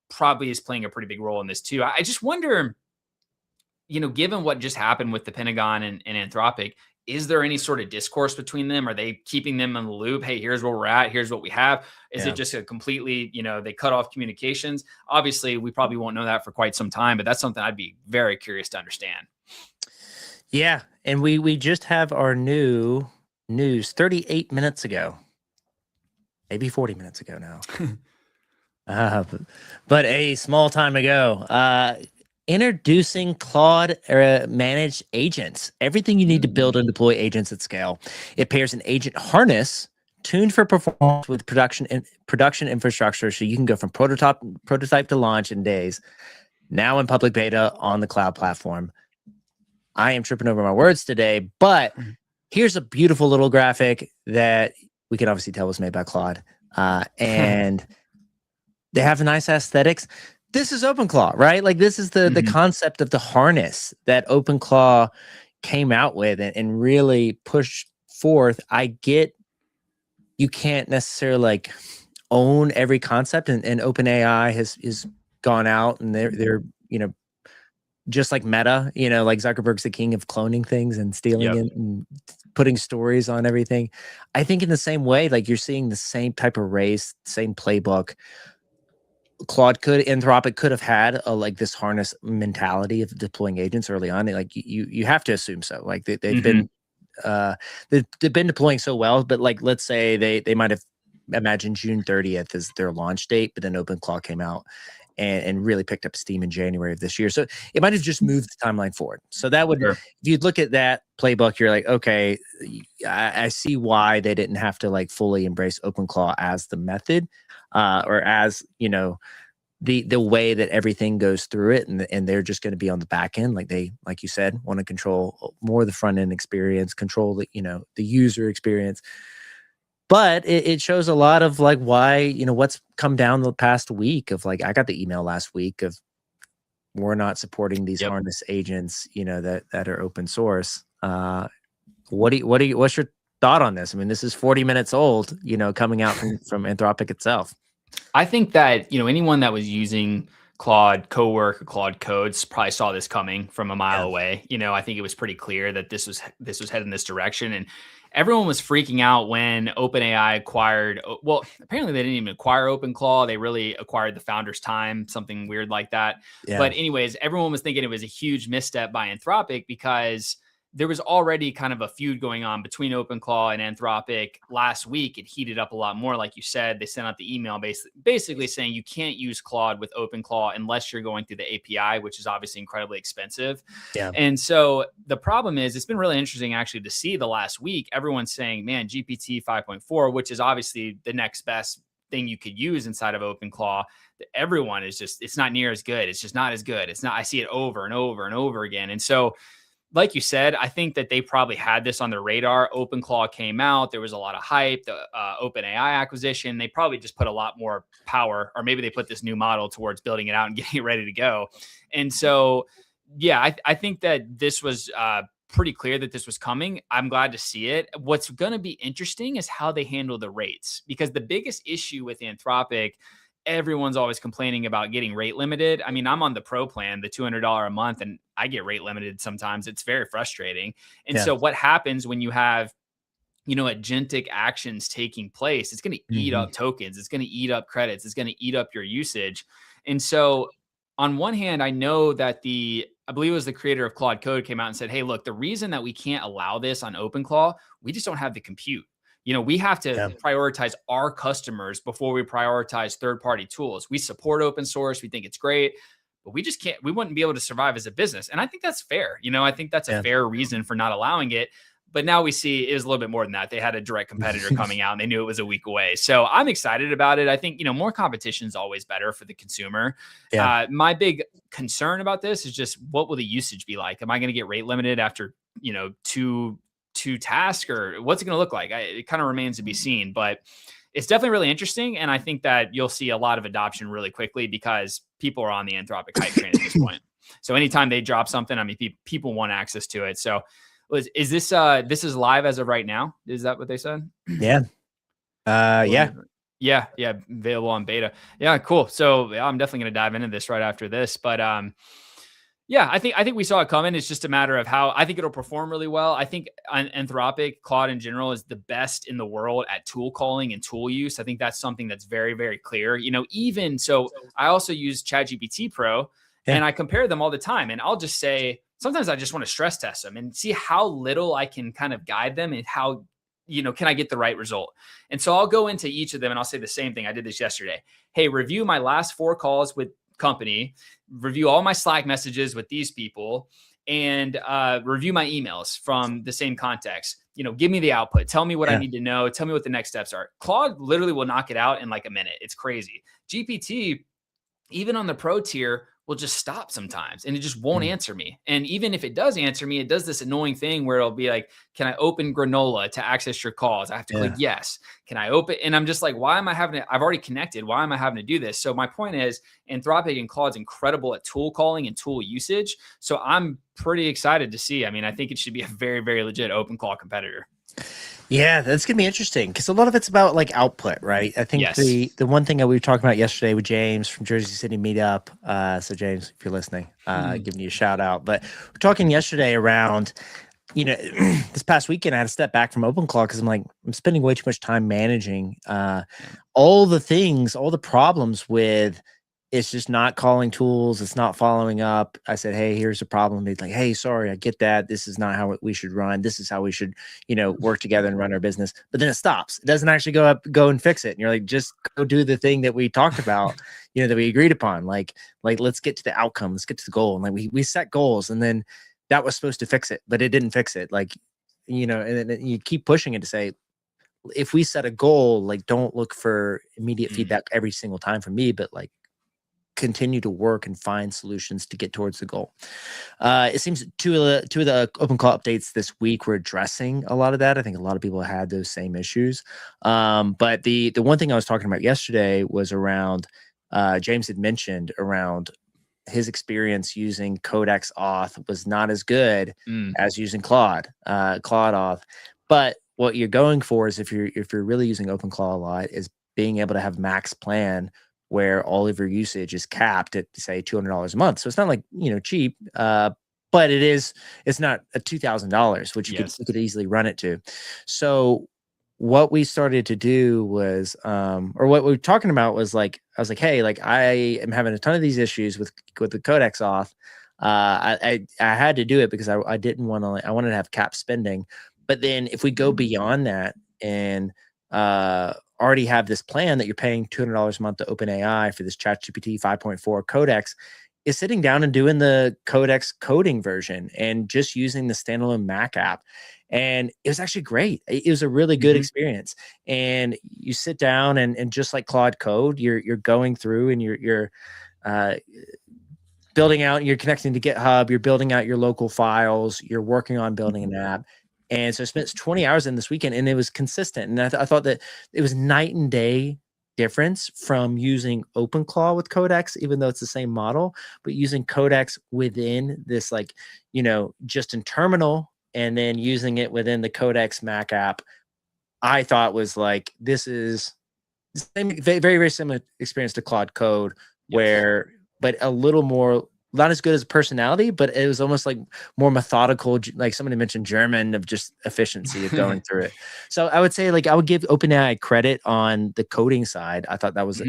probably is playing a pretty big role in this too. I just wonder, given what just happened with the Pentagon and Anthropic, is there any sort of discourse between them? Are they keeping them in the loop? Hey, here's where we're at. Here's what we have. Is it just a completely, they cut off communications? Obviously, we probably won't know that for quite some time, but that's something I'd be very curious to understand. Yeah. And we just have our new news 38 minutes ago, maybe 40 minutes ago now. But a small time ago, introducing Claude managed agents. Everything you need to build and deploy agents at scale. It pairs an agent harness tuned for performance with production infrastructure, so you can go from prototype to launch in days. Now in public beta on the cloud platform. I am tripping over my words today, but here's a beautiful little graphic that we can obviously tell was made by Claude, and they have nice aesthetics. This is OpenClaw, right? Like this is the concept of the harness that OpenClaw came out with and really pushed forth. I get you can't necessarily own every concept, and OpenAI has gone out and they're just like Meta, like Zuckerberg's the king of cloning things and stealing it and putting stories on everything. I think in the same way, like you're seeing the same type of race, same playbook. Anthropic could have had this harness mentality of deploying agents early on. Like you have to assume so. Like they've been deploying so well, but let's say they might have imagined June 30th as their launch date, but then OpenClaw came out and really picked up steam in January of this year. So it might have just moved the timeline forward. So that would, if you'd look at that playbook, you're like, okay, I see why they didn't have to fully embrace OpenClaw as the method. Or as the way that everything goes through it, and they're just going to be on the back end, like you said, want to control more of the front end experience, control the user experience. But it shows a lot of why what's come down the past week of I got the email last week of we're not supporting these harness agents that are open source. What's your thought on this? I mean, this is 40 minutes old, coming out from Anthropic itself. I think that, anyone that was using Claude Cowork or Claude Codes probably saw this coming from a mile away. I think it was pretty clear that this was heading in this direction, and everyone was freaking out when OpenAI acquired. Well, apparently they didn't even acquire OpenClaw. They really acquired the founder's time, something weird like that. Yeah. But anyways, everyone was thinking it was a huge misstep by Anthropic because there was already kind of a feud going on between OpenClaw and Anthropic. Last week, it heated up a lot more. Like you said, they sent out the email basically saying you can't use Claude with OpenClaw unless you're going through the API, which is obviously incredibly expensive. Yeah. And so the problem is, it's been really interesting actually to see the last week, everyone's saying, man, GPT 5.4, which is obviously the next best thing you could use inside of OpenClaw. Everyone is just, it's not near as good. It's just not as good. It's not, I see it over and over and over again. And so, like you said, I think that they probably had this on their radar. OpenClaw came out. There was a lot of hype. The OpenAI acquisition, they probably just put a lot more power, or maybe they put this new model towards building it out and getting it ready to go. And so, yeah, I think that this was pretty clear that this was coming. I'm glad to see it. What's going to be interesting is how they handle the rates, because the biggest issue with Anthropic, everyone's always complaining about getting rate limited. I mean, I'm on the pro plan, the $200 a month, and I get rate limited sometimes. It's very frustrating. And so what happens when you have, agentic actions taking place? It's going to eat up tokens. It's going to eat up credits. It's going to eat up your usage. And so on one hand, I know that the I believe it was the creator of Claude Code, came out and said, hey, look, the reason that we can't allow this on OpenClaw, we just don't have the compute. We have to prioritize our customers before we prioritize third-party tools. We support open source. We think it's great, but we just can't, we wouldn't be able to survive as a business. And I think that's fair. I think that's a fair reason for not allowing it. But now we see it is a little bit more than that. They had a direct competitor coming out and they knew it was a week away. So I'm excited about it. I think, more competition is always better for the consumer. Yeah. My big concern about this is just what will the usage be like? Am I going to get rate limited after, two tasks, or what's it going to look like? It kind of remains to be seen, but it's definitely really interesting. And I think that you'll see a lot of adoption really quickly because people are on the Anthropic hype train at this point. So anytime they drop something, I mean, people want access to it. So is this is live as of right now? Is that what they said? Yeah. Yeah. Available on beta. Yeah, cool. So I'm definitely going to dive into this right after this, but I think we saw it coming. It's just a matter of how I think it'll perform really well. I think Anthropic, Claude in general, is the best in the world at tool calling and tool use. I think that's something that's very, very clear. Even so, I also use ChatGPT Pro and I compare them all the time. And I'll just say, sometimes I just want to stress test them and see how little I can kind of guide them and how, can I get the right result? And so I'll go into each of them and I'll say the same thing. I did this yesterday. Hey, review my last 4 calls with company, review all my Slack messages with these people, and review my emails from the same context. Give me the output. Tell me what I need to know. Tell me what the next steps are. Claude literally will knock it out in like a minute. It's crazy. GPT, even on the pro tier, will just stop sometimes and it just won't answer me. And even if it does answer me, it does this annoying thing where it'll be like, can I open Granola to access your calls? I have to click yes. Can I open? And I'm just like, why am I having to, I've already connected. Why am I having to do this? So my point is Anthropic and Claude's incredible at tool calling and tool usage. So I'm pretty excited to see. I mean, I think it should be a very, very legit OpenClaw competitor. Yeah, that's going to be interesting because a lot of it's about like output, right? I think the one thing that we were talking about yesterday with James from Jersey City Meetup. So James, if you're listening, giving you a shout out. But we're talking yesterday around, this past weekend I had to step back from OpenClaw because I'm spending way too much time managing all the problems with it's just not calling tools. It's not following up. I said, hey, here's the problem. They're like, hey, sorry, I get that. This is not how we should run. This is how we should, work together and run our business. But then it stops. It doesn't actually go and fix it. And you're like, just go do the thing that we talked about, that we agreed upon. Like let's get to the outcome. Let's get to the goal. And like we set goals, and then that was supposed to fix it, but it didn't fix it. And then you keep pushing it to say, if we set a goal, like don't look for immediate feedback every single time from me, but like continue to work and find solutions to get towards the goal. It seems two of the OpenClaw updates this week were addressing a lot of that. I think a lot of people had those same issues. But the one thing I was talking about yesterday was around, James had mentioned around his experience using Codex Auth was not as good as using Claude Auth. But what you're going for is if you're really using OpenClaw a lot is being able to have max plan where all of your usage is capped at say $200 a month. So it's not like, cheap, but it's not a $2,000, which you could easily run it to. So what we started to do was, or what we were talking about was like, I was like, hey, like I am having a ton of these issues with the Codex Auth. I had to do it because I didn't want to, I wanted to have cap spending. But then if we go beyond that and already have this plan that you're paying $200 a month to OpenAI for this ChatGPT 5.4 Codex, is sitting down and doing the Codex coding version and just using the standalone Mac app. And it was actually great. It was a really good experience. And you sit down and just like Claude Code, you're going through and you're building out, you're connecting to GitHub, you're building out your local files, you're working on building an app. And so I spent 20 hours in this weekend and it was consistent. And I thought that it was night and day difference from using OpenClaw with Codex, even though it's the same model, but using Codex within this, like, just in terminal and then using it within the Codex Mac app, I thought was like, this is the same, very, very similar experience to Claude Code, where, but a little more, not as good as personality, but it was almost like more methodical, like somebody mentioned German, of just efficiency of going through it. So I would say, like, I would give OpenAI credit on the coding side. I thought that was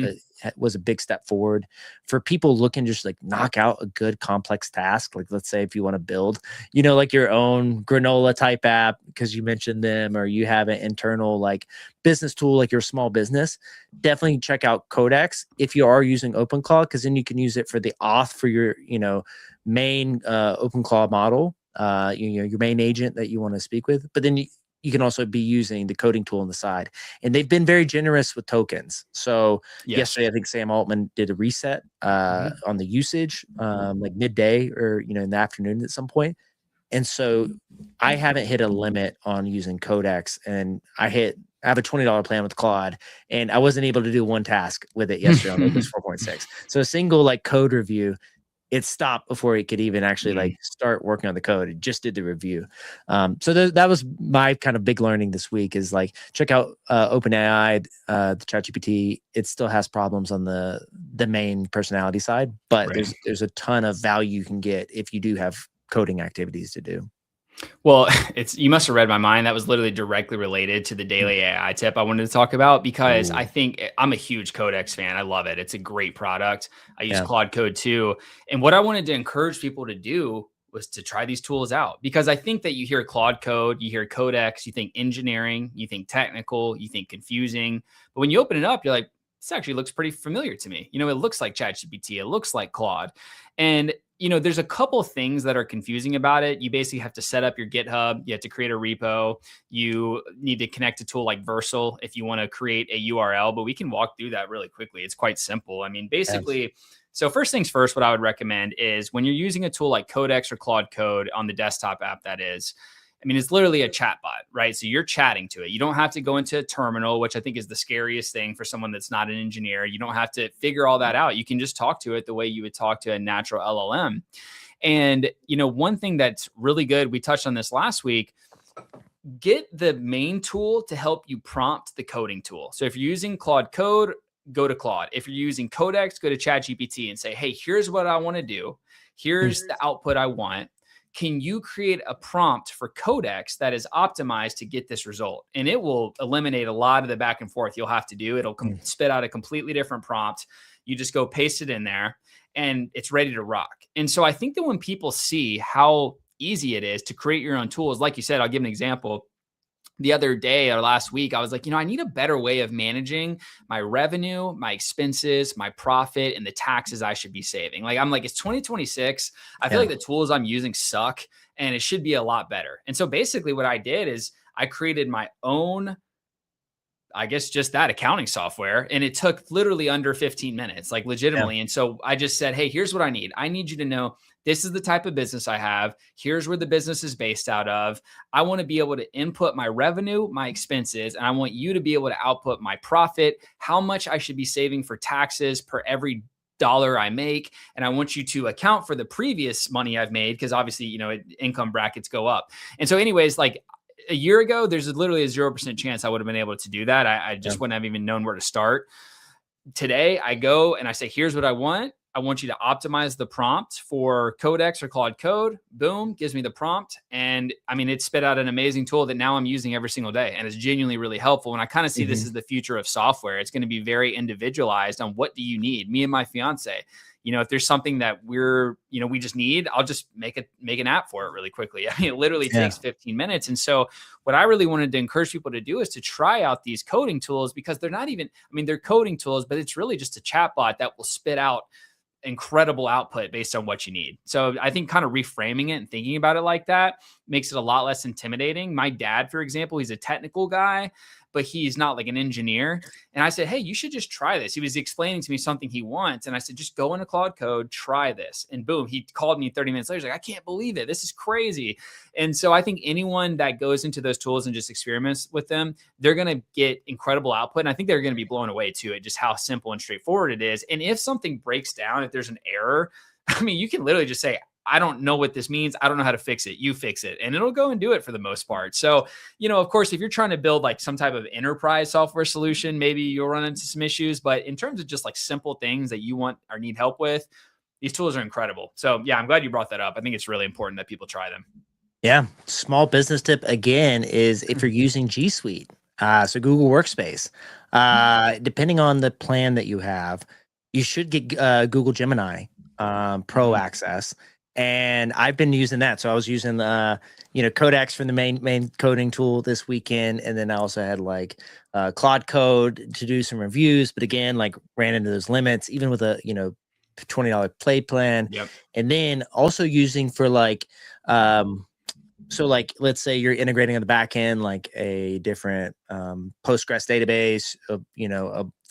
was a big step forward for people looking to just like knock out a good complex task. Like, let's say if you want to build, like your own granola type app, because you mentioned them, or you have an internal like business tool, like your small business, definitely check out Codex if you are using OpenClaw, because then you can use it for the auth for your, main OpenClaw model, your main agent that you want to speak with. But then you can also be using the coding tool on the side. And they've been very generous with tokens. So yesterday, I think Sam Altman did a reset on the usage, like midday or, in the afternoon at some point. And so I haven't hit a limit on using Codex, and I have a $20 plan with Claude, and I wasn't able to do one task with it yesterday on Opus 4.6. So a single like code review, it stopped before it could even actually like start working on the code. It just did the review. So that was my kind of big learning this week, is like, check out OpenAI, the ChatGPT. It still has problems on the main personality side, but there's a ton of value you can get if you do have coding activities to do. Well, you must have read my mind. That was literally directly related to the daily AI tip I wanted to talk about, because I think I'm a huge Codex fan. I love it. It's a great product. I use Claude Code too. And what I wanted to encourage people to do was to try these tools out, because I think that you hear Claude Code, you hear Codex, you think engineering, you think technical, you think confusing. But when you open it up, you're like, this actually looks pretty familiar to me. It looks like ChatGPT. It looks like Claude. And there's a couple things that are confusing about it. You basically have to set up your GitHub. You have to create a repo. You need to connect a tool like Versal if you want to create a URL, but we can walk through that really quickly. It's quite simple. I mean, basically, so first things first, what I would recommend is when you're using a tool like Codex or Claude Code on the desktop app, that is, I mean, it's literally a chatbot, right? So you're chatting to it. You don't have to go into a terminal, which I think is the scariest thing for someone that's not an engineer. You don't have to figure all that out. You can just talk to it the way you would talk to a natural LLM. And, one thing that's really good, we touched on this last week, get the main tool to help you prompt the coding tool. So if you're using Claude Code, go to Claude. If you're using Codex, go to ChatGPT and say, hey, here's what I want to do. Here's the output I want. Can you create a prompt for Codex that is optimized to get this result? And it will eliminate a lot of the back and forth you'll have to do. It'll spit out a completely different prompt. You just go paste it in there and it's ready to rock. And so I think that when people see how easy it is to create your own tools, like you said, I'll give an example. The other day or last week, I was like, I need a better way of managing my revenue, my expenses, my profit, and the taxes I should be saving. I'm like, it's 2026. I feel like the tools I'm using suck and it should be a lot better. And so basically what I did is I created my own, I guess, just that accounting software. And it took literally under 15 minutes, like legitimately. Yeah. And so I just said, hey, here's what I need. I need you to know this is the type of business I have. Here's where the business is based out of. I want to be able to input my revenue, my expenses, and I want you to be able to output my profit, how much I should be saving for taxes per every dollar I make. And I want you to account for the previous money I've made, because obviously, income brackets go up. And so anyways, like a year ago, there's literally a 0% chance I would have been able to do that. I just wouldn't have even known where to start. Today, I go and I say, here's what I want. I want you to optimize the prompt for Codex or Claude Code. Boom, gives me the prompt. And I mean, it spit out an amazing tool that now I'm using every single day. And it's genuinely really helpful. And I kind of see this as the future of software. It's going to be very individualized on what do you need? Me and my fiance, if there's something that we just need, I'll just make an app for it really quickly. I mean, it literally takes 15 minutes. And so what I really wanted to encourage people to do is to try out these coding tools, because they're not even, they're coding tools, but it's really just a chatbot that will spit out incredible output based on what you need. So I think kind of reframing it and thinking about it like that makes it a lot less intimidating. My dad, for example, he's a technical guy, but he's not like an engineer. And I said, hey, you should just try this. He was explaining to me something he wants. And I said, just go into Claude Code, try this. And boom, he called me 30 minutes later. He's like, I can't believe it. This is crazy. And so I think anyone that goes into those tools and just experiments with them, they're going to get incredible output. And I think they're going to be blown away too at just how simple and straightforward it is. And if something breaks down, if there's an error, you can literally just say, I don't know what this means. I don't know how to fix it. You fix it. And it'll go and do it for the most part. So, of course, if you're trying to build like some type of enterprise software solution, maybe you'll run into some issues. But in terms of just like simple things that you want or need help with, these tools are incredible. So yeah, I'm glad you brought that up. I think it's really important that people try them. Yeah. Small business tip again is if you're using G Suite. So Google Workspace. Depending on the plan that you have, you should get Google Gemini Pro access. And I've been using that. So I was using Codex for the main coding tool this weekend, and then I also had like Claude Code to do some reviews. But again, like ran into those limits, even with a $20 play plan. Yep. And then also using for like so like let's say you're integrating on the back end like a different Postgres database,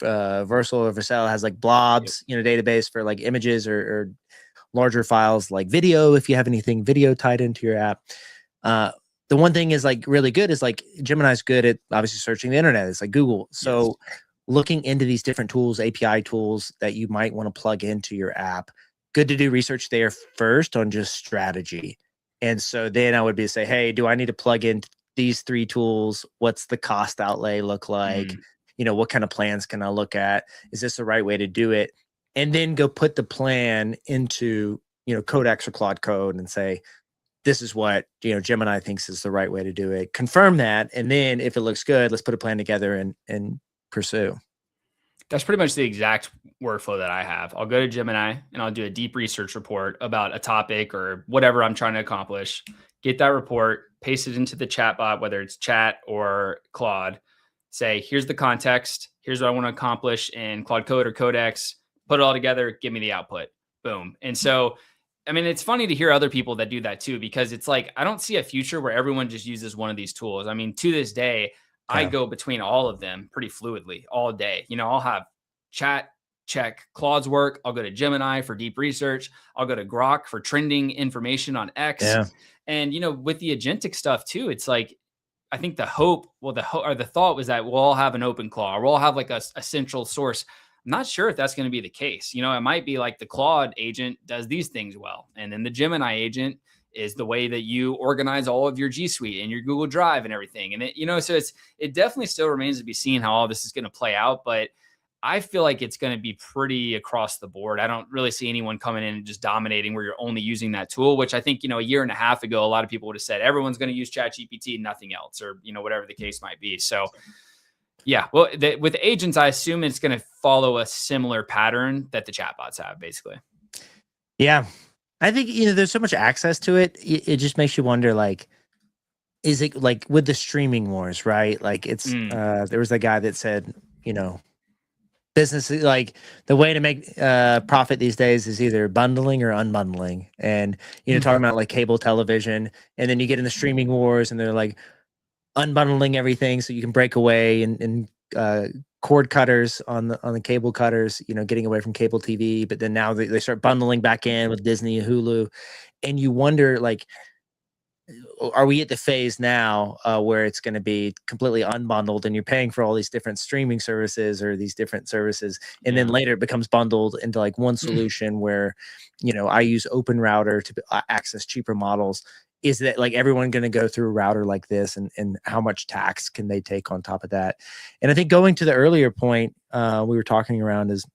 Versal or Vercel has like blobs, database for like images or larger files like video, if you have anything video tied into your app. The one thing is like really good is like Gemini's good at obviously searching the internet. It's like Google. So looking into these different tools, API tools that you might want to plug into your app, good to do research there first on just strategy. And so then I would be say, hey, do I need to plug in these 3 tools? What's the cost outlay look like? What kind of plans can I look at? Is this the right way to do it? And then go put the plan into, Codex or Claude Code and say, this is what, Gemini thinks is the right way to do it. Confirm that. And then if it looks good, let's put a plan together and pursue. That's pretty much the exact workflow that I have. I'll go to Gemini and I'll do a deep research report about a topic or whatever I'm trying to accomplish, get that report, paste it into the chatbot, whether it's chat or Claude, say, here's the context. Here's what I want to accomplish in Claude Code or Codex, put it all together, give me the output. Boom. And so, I mean, it's funny to hear other people that do that too, because it's like, I don't see a future where everyone just uses one of these tools. I mean, to this day, I go between all of them pretty fluidly all day. I'll have chat, check Claude's work. I'll go to Gemini for deep research. I'll go to Grok for trending information on X. Yeah. And, with the agentic stuff too, it's like, I think the thought was that we'll all have an open claw, or we'll all have like a central source. I'm not sure if that's going to be the case. It might be like the Claude agent does these things well, and then the Gemini agent is the way that you organize all of your G Suite and your Google Drive and everything. And so it definitely still remains to be seen how all this is going to play out. But I feel like it's going to be pretty across the board. I don't really see anyone coming in and just dominating where you're only using that tool, which I think, a year and a half ago, a lot of people would have said everyone's going to use ChatGPT, nothing else, or, whatever the case might be. So yeah, well, with agents, I assume it's going to follow a similar pattern that the chatbots have, basically. Yeah. I think, there's so much access to it. It just makes you wonder, like, is it like with the streaming wars, right? Like it's, there was a guy that said, business, like the way to make profit these days is either bundling or unbundling. And, talking about like cable television, and then you get in the streaming wars and they're like unbundling everything so you can break away and cord cutters on the cable cutters, getting away from cable TV. But then now they start bundling back in with Disney and Hulu. And you wonder, like, are we at the phase now where it's going to be completely unbundled and you're paying for all these different streaming services or these different services, and then later it becomes bundled into like one solution where, I use Open Router to access cheaper models. Is that like everyone going to go through a router like this, and how much tax can they take on top of that? And I think going to the earlier point we were talking around is,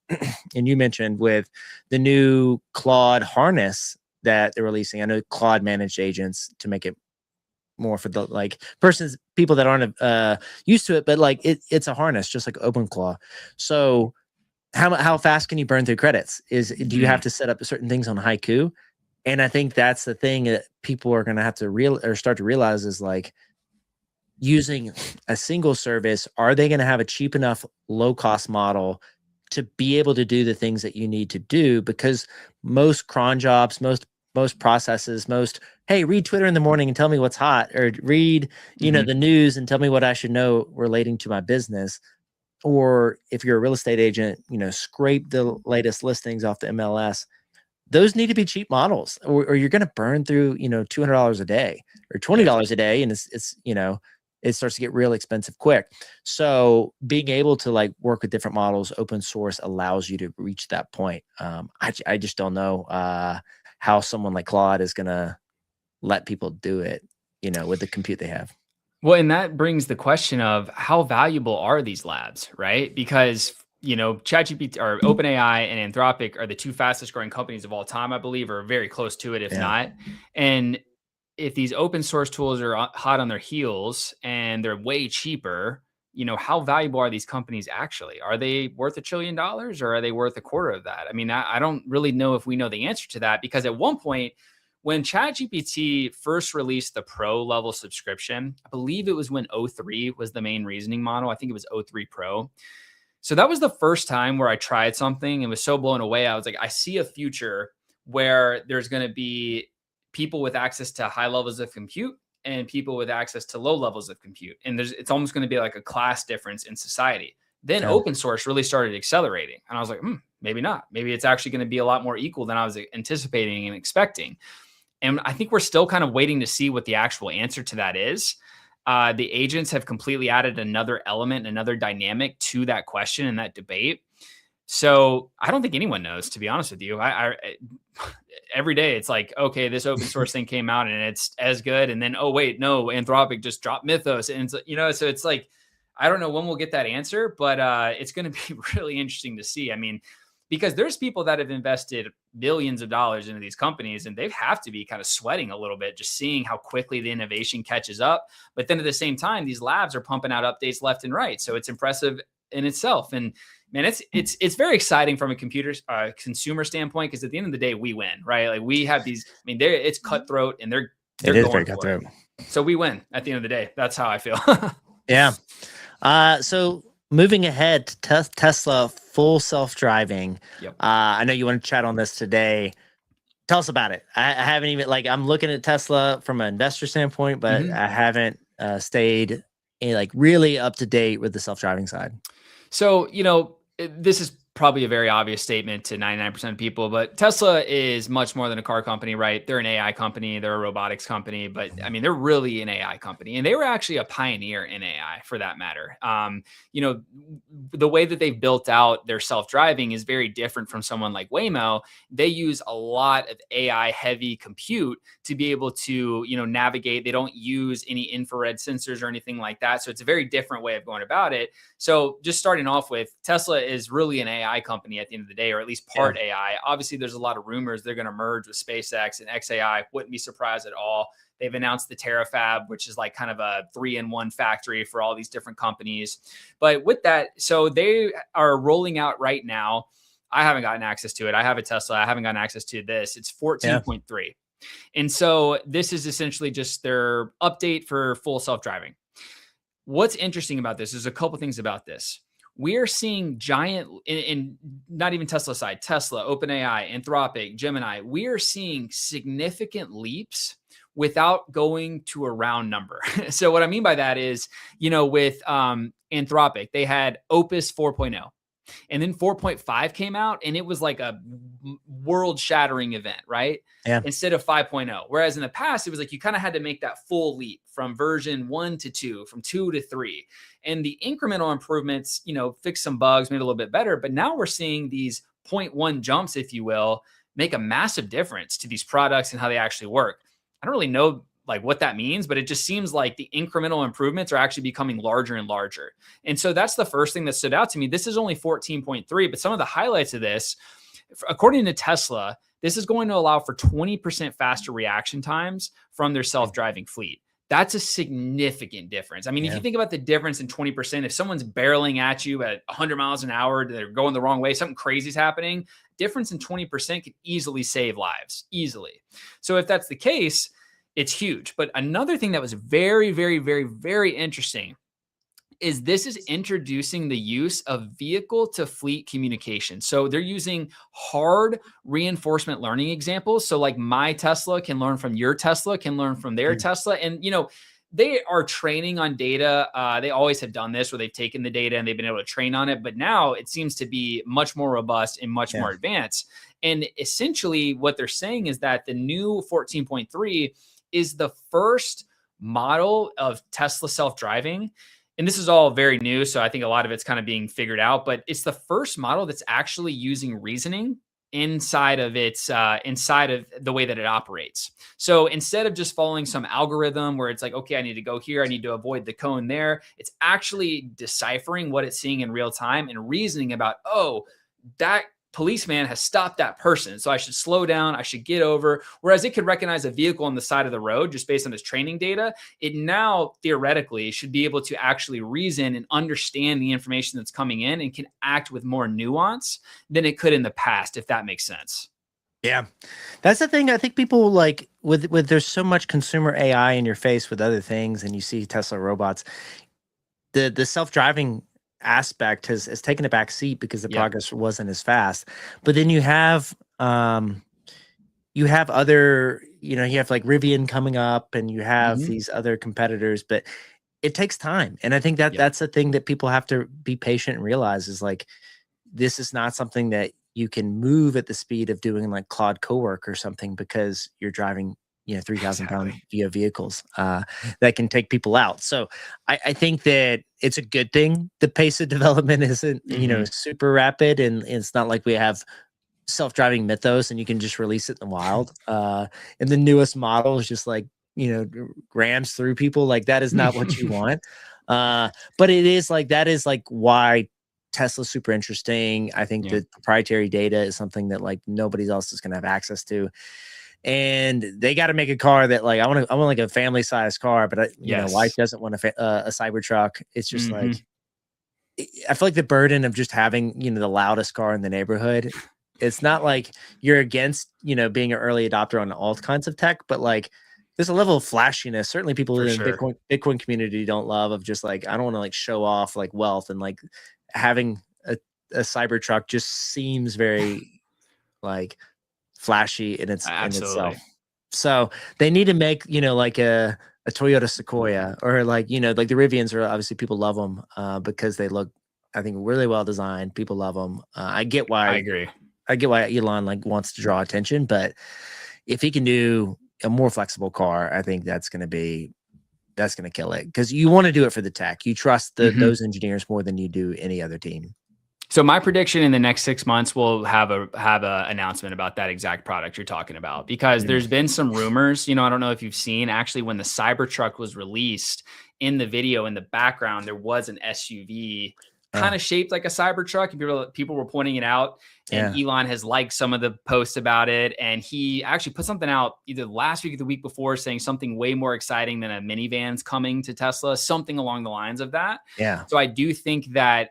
and you mentioned with the new Claude harness that they're releasing. I know Claude managed agents to make it more for the like people that aren't used to it, but like it's a harness just like OpenClaw. So how fast can you burn through credits? Do you have to set up certain things on Haiku? And I think that's the thing that people are going to have to start to realize is like using a single service. Are they going to have a cheap enough low cost model to be able to do the things that you need to do? Because most cron jobs, most processes, hey, read Twitter in the morning and tell me what's hot, or read, the news and tell me what I should know relating to my business. Or if you're a real estate agent, scrape the latest listings off the MLS. Those need to be cheap models, or you're going to burn through, $200 a day or $20 a day. And it's it starts to get real expensive quick. So being able to like work with different models, open source allows you to reach that point. I just don't know how someone like Claude is going to let people do it, with the compute they have. Well, and that brings the question of how valuable are these labs, right? Because, ChatGPT or OpenAI and Anthropic are the 2 fastest growing companies of all time, I believe, or very close to it, if not. And if these open source tools are hot on their heels and they're way cheaper, how valuable are these companies actually? Are they worth $1 trillion or are they worth a quarter of that? I mean, I don't really know if we know the answer to that, because at one point when ChatGPT first released the pro level subscription, I believe it was when O3 was the main reasoning model. I think it was O3 Pro. So that was the first time where I tried something and was so blown away. I was like, I see a future where there's going to be people with access to high levels of compute and people with access to low levels of compute. And it's almost going to be like a class difference in society. Then open source really started accelerating. And I was like, maybe not. Maybe it's actually going to be a lot more equal than I was anticipating and expecting. And I think we're still kind of waiting to see what the actual answer to that is. The agents have completely added another element, another dynamic to that question and that debate. So I don't think anyone knows, to be honest with you. Every day it's like, okay, this open source thing came out and it's as good. And then, oh, wait, no, Anthropic just dropped Mythos. And, so it's like, I don't know when we'll get that answer, but it's going to be really interesting to see. I mean, because there's people that have invested billions of dollars into these companies and they have to be kind of sweating a little bit, just seeing how quickly the innovation catches up. But then at the same time, these labs are pumping out updates left and right. So it's impressive in itself. And man, it's very exciting from a consumer standpoint, because at the end of the day, we win, right? Like we have these, I mean, it's cutthroat and they're going very cutthroat. So we win at the end of the day. That's how I feel. Yeah. So moving ahead to Tesla full self-driving. Yep. I know you want to chat on this today. Tell us about it. I haven't even, I'm looking at Tesla from an investor standpoint, but I haven't stayed really up to date with the self-driving side. So, this is probably a very obvious statement to 99% of people, but Tesla is much more than a car company, right? They're an AI company, they're a robotics company, but I mean, they're really an AI company, and they were actually a pioneer in AI for that matter. The way that they've built out their self-driving is very different from someone like Waymo. They use a lot of AI heavy compute to be able to, navigate. They don't use any infrared sensors or anything like that. So it's a very different way of going about it. So just starting off with, Tesla is really an AI company at the end of the day, or at least part AI. Obviously, there's a lot of rumors they're going to merge with SpaceX and XAI. Wouldn't be surprised at all. They've announced the TerraFab, which is like kind of a 3-in-1 factory for all these different companies. But with that, so they are rolling out right now. I haven't gotten access to it. I have a Tesla. I haven't gotten access to this. It's 14.3. And so this is essentially just their update for full self-driving. What's interesting about this is a couple things about this. We are seeing giant, in not even Tesla side, Tesla, OpenAI, Anthropic, Gemini, we are seeing significant leaps without going to a round number. So what I mean by that is, with Anthropic, they had Opus 4.0. And then 4.5 came out and it was like a world shattering event, right? Yeah. Instead of 5.0. Whereas in the past, it was like you kind of had to make that full leap from version 1 to 2, from 2 to 3. And the incremental improvements, fix some bugs, made it a little bit better. But now we're seeing these 0.1 jumps, if you will, make a massive difference to these products and how they actually work. I don't really know what that means, but it just seems like the incremental improvements are actually becoming larger and larger. And so that's the first thing that stood out to me. This is only 14.3, but some of the highlights of this, according to Tesla, this is going to allow for 20% faster reaction times from their self-driving fleet. That's a significant difference. I mean, if you think about the difference in 20%, if someone's barreling at you at 100 miles an hour, they're going the wrong way, something crazy is happening, difference in 20% could easily save lives, easily. So if that's the case, it's huge. But another thing that was very, very, very, very interesting is this is introducing the use of vehicle to fleet communication. So they're using hard reinforcement learning examples. So like my Tesla can learn from your Tesla, can learn from their Tesla. And, they are training on data. They always have done this where they've taken the data and they've been able to train on it. But now it seems to be much more robust and much more advanced. And essentially what they're saying is that the new 14.3 is the first model of Tesla self-driving. And this is all very new, so I think a lot of it's kind of being figured out, but it's the first model that's actually using reasoning inside of inside of the way that it operates. So instead of just following some algorithm where it's like, okay, I need to go here, I need to avoid the cone there, it's actually deciphering what it's seeing in real time and reasoning about, oh, that policeman has stopped that person. So I should slow down. I should get over. Whereas it could recognize a vehicle on the side of the road just based on its training data. It now theoretically should be able to actually reason and understand the information that's coming in and can act with more nuance than it could in the past, if that makes sense. Yeah, that's the thing. I think people like with there's so much consumer AI in your face with other things, and you see Tesla robots. The self-driving aspect has taken a back seat because the progress wasn't as fast. But then you have other, you have like Rivian coming up, and you have these other competitors, but it takes time. And I think that that's the thing that people have to be patient and realize is like, this is not something that you can move at the speed of doing like Claude Cowork or something, because you're driving, 3,000 pound vehicles that can take people out. So I think that it's a good thing. The pace of development isn't, super rapid, and it's not like we have self-driving mythos and you can just release it in the wild. And the newest model is just like, rams through people. Like that is not what you want. But it is like, that is like why Tesla's super interesting. I think that proprietary data is something that like nobody else is going to have access to. And they got to make a car that like, I want like a family size car, but wife doesn't want a Cybertruck. It's just like, I feel like the burden of just having, the loudest car in the neighborhood. It's not like you're against, being an early adopter on all kinds of tech, but like there's a level of flashiness. Certainly people in the Bitcoin community don't love, of just like, I don't want to like show off like wealth, and like having a Cybertruck just seems very like flashy in itself. So they need to make, like a Toyota Sequoia, or like, like the Rivians are obviously, people love them because they look, I think, really well designed. People love them. I get why. I agree. I get why Elon like wants to draw attention, but if he can do a more flexible car, I think that's going to kill it, because you want to do it for the tech. You trust those engineers more than you do any other team. So my prediction in the next 6 months, we'll have a announcement about that exact product you're talking about, because there's been some rumors, I don't know if you've seen, actually, when the Cybertruck was released, in the video in the background, there was an SUV kind of shaped like a Cybertruck, and people were pointing it out. And Elon has liked some of the posts about it. And he actually put something out either last week or the week before, saying something way more exciting than a minivan's coming to Tesla, something along the lines of that. Yeah. So I do think that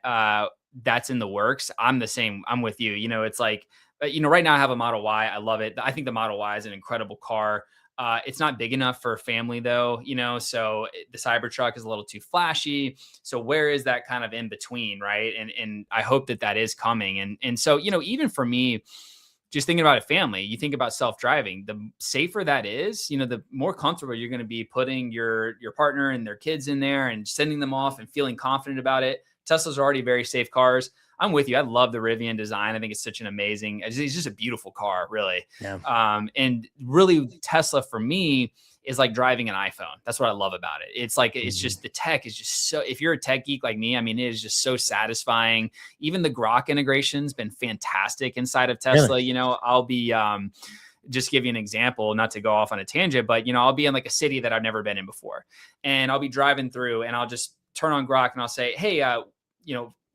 that's in the works. I'm the same. I'm with you. It's like, right now I have a Model Y. I love it. I think the Model Y is an incredible car. It's not big enough for a family though, so the Cybertruck is a little too flashy. So where is that kind of in between, right? And I hope that is coming. And so, even for me, just thinking about a family, you think about self-driving, the safer that is, the more comfortable you're going to be putting your partner and their kids in there and sending them off and feeling confident about it. Teslas are already very safe cars. I'm with you. I love the Rivian design. I think it's such an amazing, it's just a beautiful car, really. Yeah. And really Tesla for me is like driving an iPhone. That's what I love about it. It's like, it's just, the tech is just so, if you're a tech geek like me, I mean, it is just so satisfying. Even the Grok integration's been fantastic inside of Tesla. Really? I'll be, just give you an example, not to go off on a tangent, but I'll be in like a city that I've never been in before, and I'll be driving through, and I'll just turn on Grok and I'll say, hey,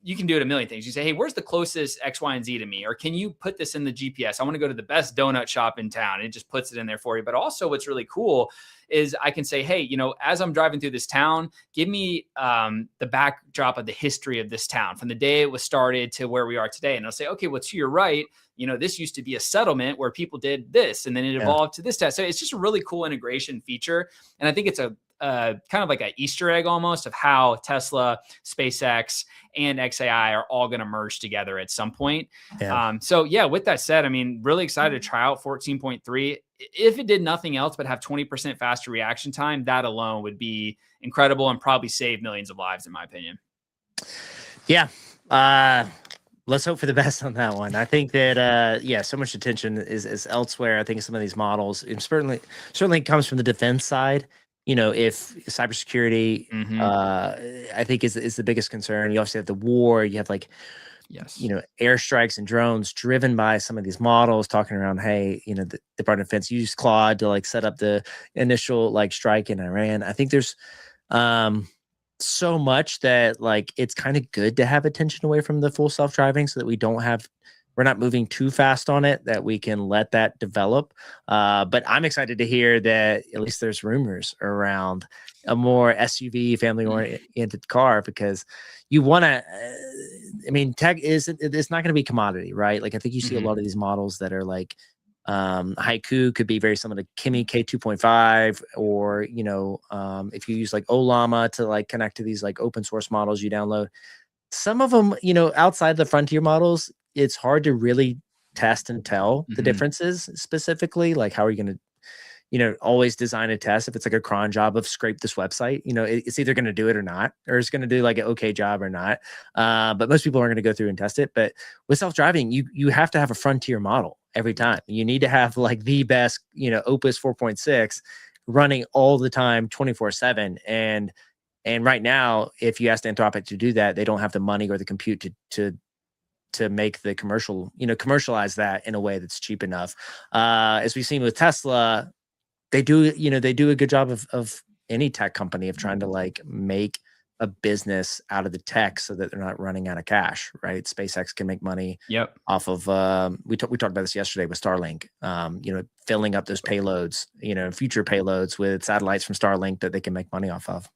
you can do it a million things. You say, hey, where's the closest X, Y, and Z to me? Or can you put this in the GPS? I want to go to the best donut shop in town. And it just puts it in there for you. But also what's really cool is I can say, hey, as I'm driving through this town, give me the backdrop of the history of this town from the day it was started to where we are today. And I'll say, okay, well, to your right, this used to be a settlement where people did this, and then it evolved to this town. So it's just a really cool integration feature. And I think it's a kind of like an Easter egg almost of how Tesla, SpaceX, and XAI are all going to merge together at some point. Yeah. So yeah, with that said, I mean, really excited to try out 14.3. If it did nothing else but have 20% faster reaction time, that alone would be incredible and probably save millions of lives, in my opinion. Yeah. Let's hope for the best on that one. I think that, so much attention is elsewhere. I think some of these models, and certainly comes from the defense side. If cybersecurity, I think is the biggest concern. You also have the war. You have like, airstrikes and drones driven by some of these models talking around, hey, the Department of Defense used Claude to like set up the initial like strike in Iran. I think there's so much that like it's kind of good to have attention away from the full self-driving, so that we don't have we're not moving too fast on it, that we can let that develop. But I'm excited to hear that at least there's rumors around a more SUV family oriented car, because you want to, I mean, tech it's not going to be commodity, right? Like I think you see a lot of these models that are like, Haiku could be very similar to Kimi K2.5, or, if you use like Olama to like connect to these like open source models you download, some of them, outside the frontier models, it's hard to really test and tell the differences specifically. Like, how are you going to, always design a test if it's like a cron job of scrape this website? It's either going to do it or not, or it's going to do like an okay job or not. But most people aren't going to go through and test it. But with self-driving, you have to have a frontier model every time. You need to have like the best, Opus 4.6 running all the time, 24/7. And right now, if you ask Anthropic to do that, they don't have the money or the compute to make the commercialize that in a way that's cheap enough. As we've seen with Tesla, they do a good job of any tech company of trying to like make a business out of the tech so that they're not running out of cash, right? SpaceX can make money off of, we talked about this yesterday with Starlink, filling up those payloads, future payloads with satellites from Starlink that they can make money off of.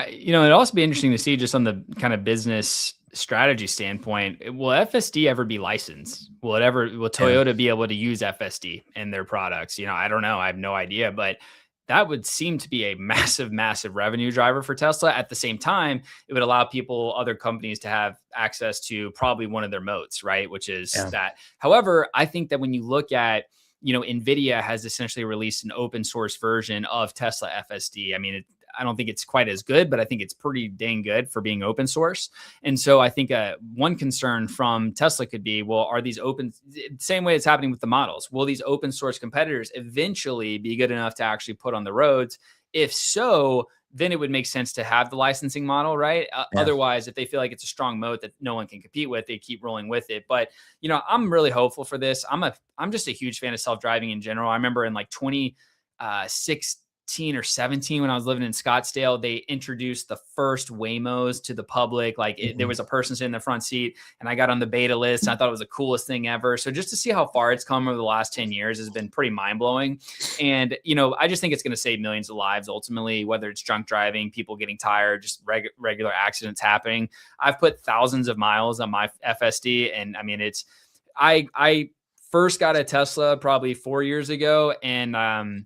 It'd also be interesting to see just on the kind of business strategy standpoint, will FSD ever be licensed? Will Toyota be able to use FSD in their products? I don't know. I have no idea, but that would seem to be a massive, massive revenue driver for Tesla. At the same time, it would allow other companies to have access to probably one of their moats, right? Which is that. However, I think that when you look at, NVIDIA has essentially released an open source version of Tesla FSD. I mean, I don't think it's quite as good, but I think it's pretty dang good for being open source. And so I think one concern from Tesla could be, well, are these open, same way it's happening with the models, will these open source competitors eventually be good enough to actually put on the roads? If so, then it would make sense to have the licensing model, right? Otherwise, if they feel like it's a strong moat that no one can compete with, they keep rolling with it. But, I'm really hopeful for this. I'm just a huge fan of self-driving in general. I remember in like 2016 or 17, when I was living in Scottsdale, they introduced the first Waymos to the public. Like there was a person sitting in the front seat, and I got on the beta list, and I thought it was the coolest thing ever. So just to see how far it's come over the last 10 years has been pretty mind blowing. And, I just think it's going to save millions of lives ultimately, whether it's drunk driving, people getting tired, just regular accidents happening. I've put thousands of miles on my FSD. And I mean, I first got a Tesla probably 4 years ago, and,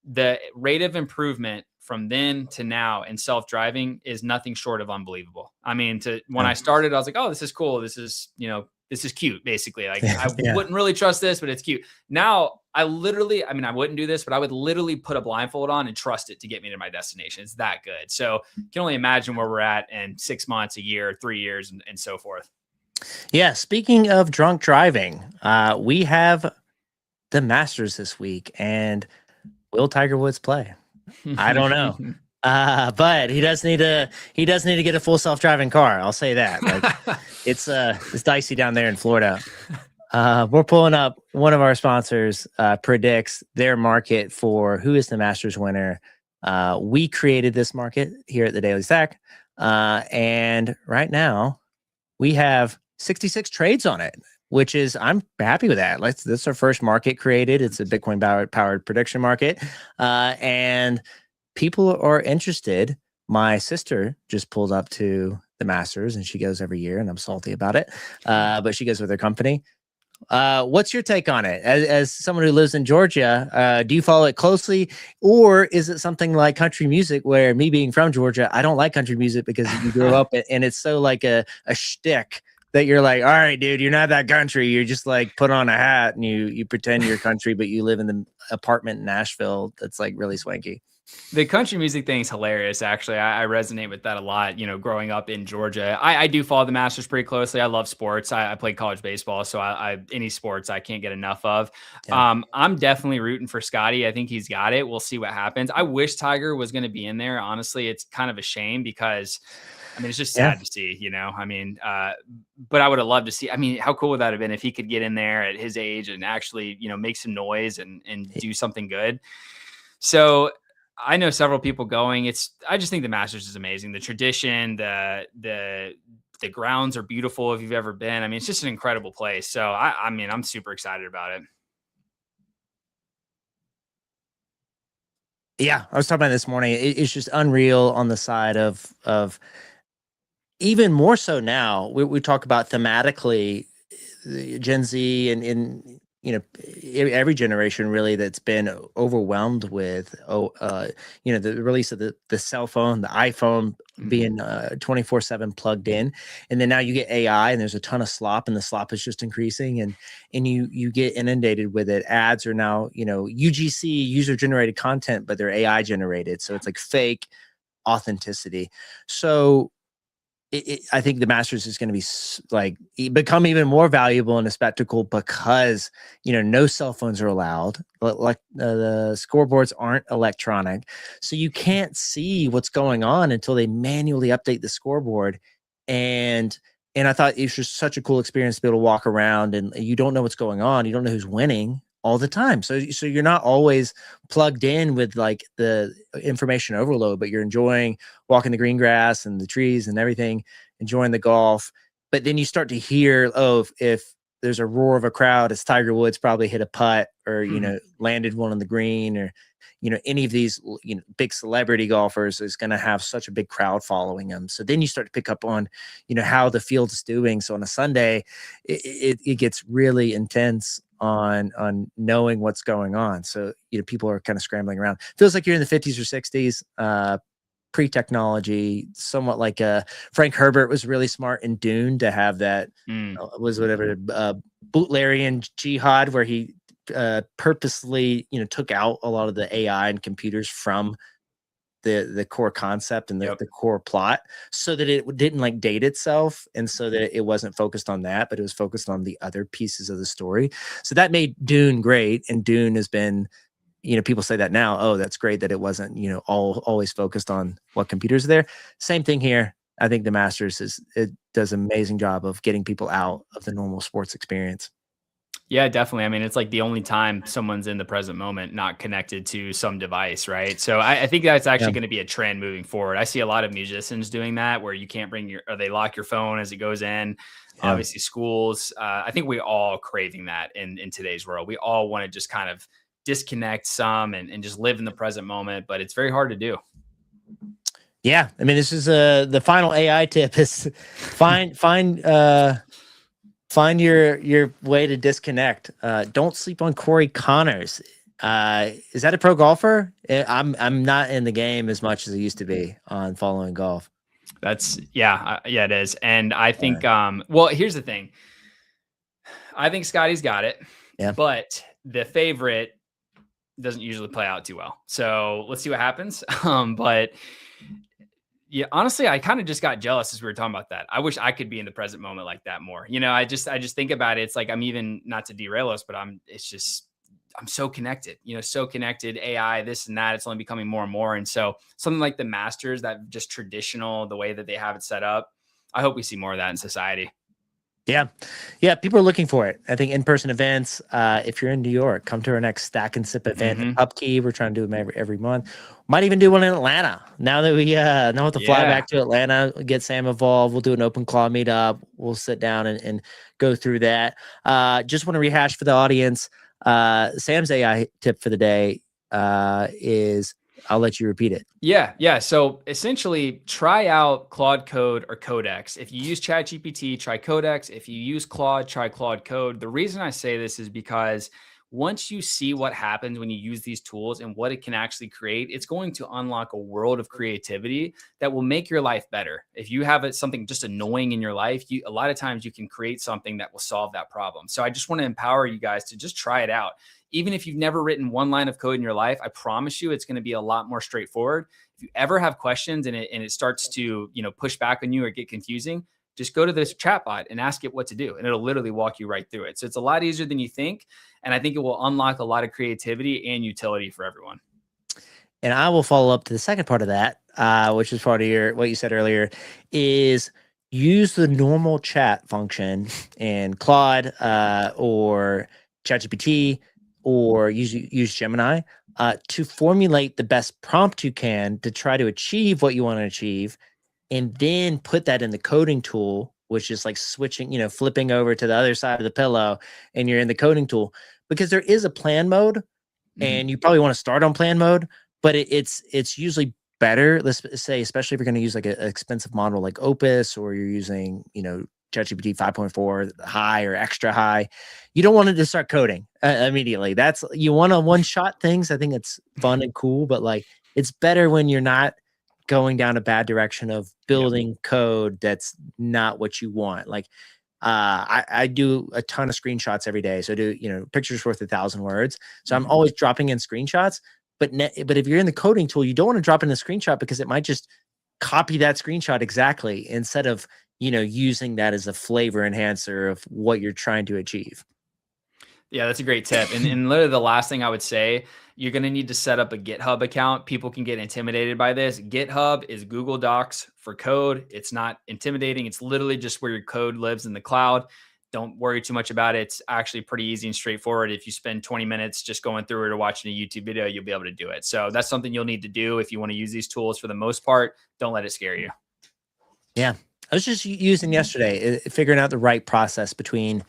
the rate of improvement from then to now in self-driving is nothing short of unbelievable. I mean, when I started, I was like, oh, this is cool. This is, this is cute, basically. Like I wouldn't really trust this, but it's cute. Now I wouldn't do this, but I would literally put a blindfold on and trust it to get me to my destination. It's that good. So you can only imagine where we're at in 6 months, a year, 3 years, and so forth. Yeah. Speaking of drunk driving, we have the Masters this week, and will Tiger Woods play? I don't know. But he does need to get a full self-driving car. I'll say that. Like it's dicey down there in Florida. We're pulling up one of our sponsors predicts their market for who is the Masters winner. We created this market here at the Daily Stack. And right now we have 66 trades on it, which is, I'm happy with that. This is our first market created. It's a Bitcoin powered prediction market. And people are interested. My sister just pulled up to the Masters, and she goes every year, and I'm salty about it. But she goes with her company. What's your take on it? As someone who lives in Georgia, do you follow it closely? Or is it something like country music, where me being from Georgia, I don't like country music because you grew up and it's so like a shtick that you're like, all right, dude, you're not that country. You're just like put on a hat and you pretend you're country, but you live in the apartment in Nashville that's like really swanky. The country music thing is hilarious. Actually, I resonate with that a lot. Growing up in Georgia, I do follow the Masters pretty closely. I love sports. I played college baseball, so any sports I can't get enough of. Yeah. I'm definitely rooting for Scotty. I think he's got it. We'll see what happens. I wish Tiger was going to be in there. Honestly, it's kind of a shame because, I mean, it's just sad to see, but I would have loved to see. I mean, how cool would that have been if he could get in there at his age and actually, make some noise and do something good. So I know several people going. I just think the Masters is amazing. The tradition, the The grounds are beautiful if you've ever been. I mean, it's just an incredible place. So I mean, I'm super excited about it. Yeah, I was talking about this morning. It's just unreal on the side of even more so now. We talk about thematically the Gen Z and every generation really that's been overwhelmed with the release of the cell phone, the iPhone being 24/7 plugged in, and then now you get AI and there's a ton of slop and the slop is just increasing and you get inundated with it. Ads are now UGC, user generated content, but they're AI generated, so it's like fake authenticity. So I think the Masters is going to be become even more valuable in a spectacle because no cell phones are allowed. Like the scoreboards aren't electronic, so you can't see what's going on until they manually update the scoreboard. And I thought it was just such a cool experience to be able to walk around and you don't know what's going on. You don't know who's winning all the time. So you're not always plugged in with like the information overload, but you're enjoying walking the green grass and the trees and everything, enjoying the golf. But then you start to hear, if there's a roar of a crowd, it's Tiger Woods probably hit a putt or, landed one on the green, or, any of these, big celebrity golfers is going to have such a big crowd following them. So then you start to pick up on, how the field is doing. So on a Sunday, it gets really intense on knowing what's going on. So, people are kind of scrambling around. Feels like you're in the 50s or 60s, pre-technology, somewhat like Frank Herbert was really smart in Dune to have that was whatever Butlerian jihad, where he purposely took out a lot of the AI and computers from the core concept and the core plot, so that it didn't like date itself, and so that it wasn't focused on that, but it was focused on the other pieces of the story. So that made Dune great, and Dune has been, people say that now, oh, that's great that it wasn't, always focused on what computers are there. Same thing here. I think the Masters it does an amazing job of getting people out of the normal sports experience. Yeah, definitely. I mean, it's like the only time someone's in the present moment, not connected to some device, right? So I think that's actually going to be a trend moving forward. I see a lot of musicians doing that, where you can't or they lock your phone as it goes in. Yeah. Obviously, schools. I think we all craving that in today's world. We all want to just kind of disconnect some and just live in the present moment, but it's very hard to do. Yeah, I mean, this is the final AI tip is find your way to disconnect. Don't sleep on Corey Connors. Is that a pro golfer? I'm not in the game as much as I used to be on following golf. That's yeah, it is. And I think well, here's the thing. I think Scotty's got it. Yeah. But the favorite doesn't usually play out too well. So let's see what happens. But yeah, honestly, I kind of just got jealous as we were talking about that. I wish I could be in the present moment like that more. I just think about it. It's like, I'm even, not to derail us, but I'm so connected, so connected, AI, this and that. It's only becoming more and more. And so something like the Masters, that just traditional, the way that they have it set up, I hope we see more of that in society. Yeah. People are looking for it. I think in-person events, if you're in New York, come to our next Stack and Sip event in Upkey. We're trying to do them every month. Might even do one in Atlanta. Now that we don't have to fly back to Atlanta, get Sam involved. We'll do an open claw meetup. We'll sit down and go through that. Just want to rehash for the audience. Sam's AI tip for the day is, I'll let you repeat it. Yeah. So essentially, try out Claude Code or Codex. If you use ChatGPT, try Codex. If you use Claude, try Claude Code. The reason I say this is because once you see what happens when you use these tools and what it can actually create, it's going to unlock a world of creativity that will make your life better. If you have something just annoying in your life, a lot of times you can create something that will solve that problem. So I just want to empower you guys to just try it out. Even if you've never written one line of code in your life, I promise you it's going to be a lot more straightforward. If you ever have questions and it starts to, push back on you or get confusing, just go to this chatbot and ask it what to do, and it'll literally walk you right through it. So it's a lot easier than you think. And I think it will unlock a lot of creativity and utility for everyone. And I will follow up to the second part of that, which is part of what you said earlier, is use the normal chat function in Claude or ChatGPT, or use Gemini to formulate the best prompt you can to try to achieve what you want to achieve, and then put that in the coding tool was just like switching, flipping over to the other side of the pillow, and you're in the coding tool, because there is a plan mode, and you probably want to start on plan mode, but it's usually better. Let's say, especially if you're going to use like an expensive model like Opus, or you're using, ChatGPT 5.4 high or extra high, you don't want it to start coding immediately. You want to one-shot things. I think it's fun and cool, but like it's better when you're not going down a bad direction of building code that's not what you want. Like I do a ton of screenshots every day. So I do, pictures worth 1,000 words. So I'm always dropping in screenshots. But if you're in the coding tool, you don't want to drop in a screenshot, because it might just copy that screenshot exactly, instead of using that as a flavor enhancer of what you're trying to achieve. Yeah, that's a great tip. And literally the last thing I would say, you're going to need to set up a GitHub account. People can get intimidated by this. GitHub is Google Docs for code. It's not intimidating. It's literally just where your code lives in the cloud. Don't worry too much about it. It's actually pretty easy and straightforward. If you spend 20 minutes just going through it or watching a YouTube video, you'll be able to do it. So that's something you'll need to do if you want to use these tools. For the most part, don't let it scare you. Yeah. I was just using yesterday, figuring out the right process between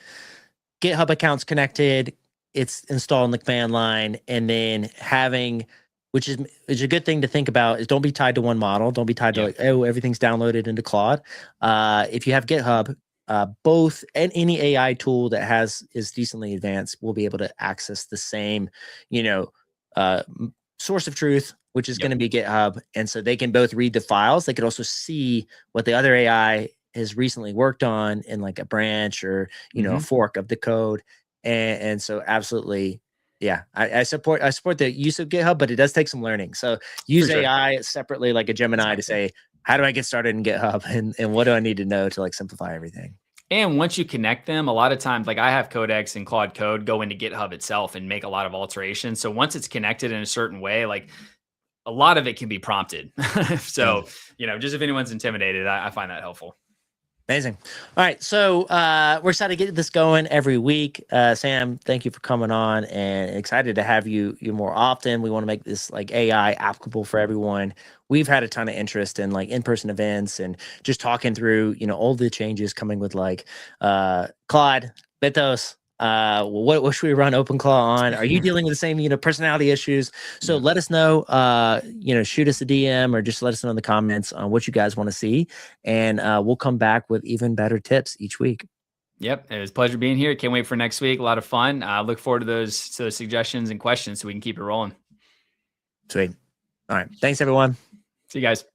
GitHub accounts connected, it's installed in the command line, and then having, which is a good thing to think about, is don't be tied to one model. Don't be tied to like, oh, everything's downloaded into Claude. If you have GitHub, both and any AI tool that is decently advanced will be able to access the same, source of truth, which is going to be GitHub. And so they can both read the files. They could also see what the other AI has recently worked on in like a branch or, a fork of the code. And so absolutely, yeah, I support the use of GitHub, but it does take some learning. So use AI separately, like a Gemini, to say, how do I get started in GitHub, and what do I need to know to like simplify everything? And once you connect them, a lot of times, like I have Codex and Claude Code go into GitHub itself and make a lot of alterations. So once it's connected in a certain way, like a lot of it can be prompted. So, just if anyone's intimidated, I find that helpful. Amazing. All right. So we're excited to get this going every week. Sam, thank you for coming on, and excited to have you more often. We want to make this like AI applicable for everyone. We've had a ton of interest in like in-person events and just talking through, all the changes coming with like Claude, Bethos. What should we run OpenClaw on? Are you dealing with the same, personality issues? So let us know, shoot us a DM or just let us know in the comments on what you guys want to see. And we'll come back with even better tips each week. Yep. It was a pleasure being here. Can't wait for next week. A lot of fun. Look forward to those suggestions and questions so we can keep it rolling. Sweet. All right. Thanks, everyone. See you guys.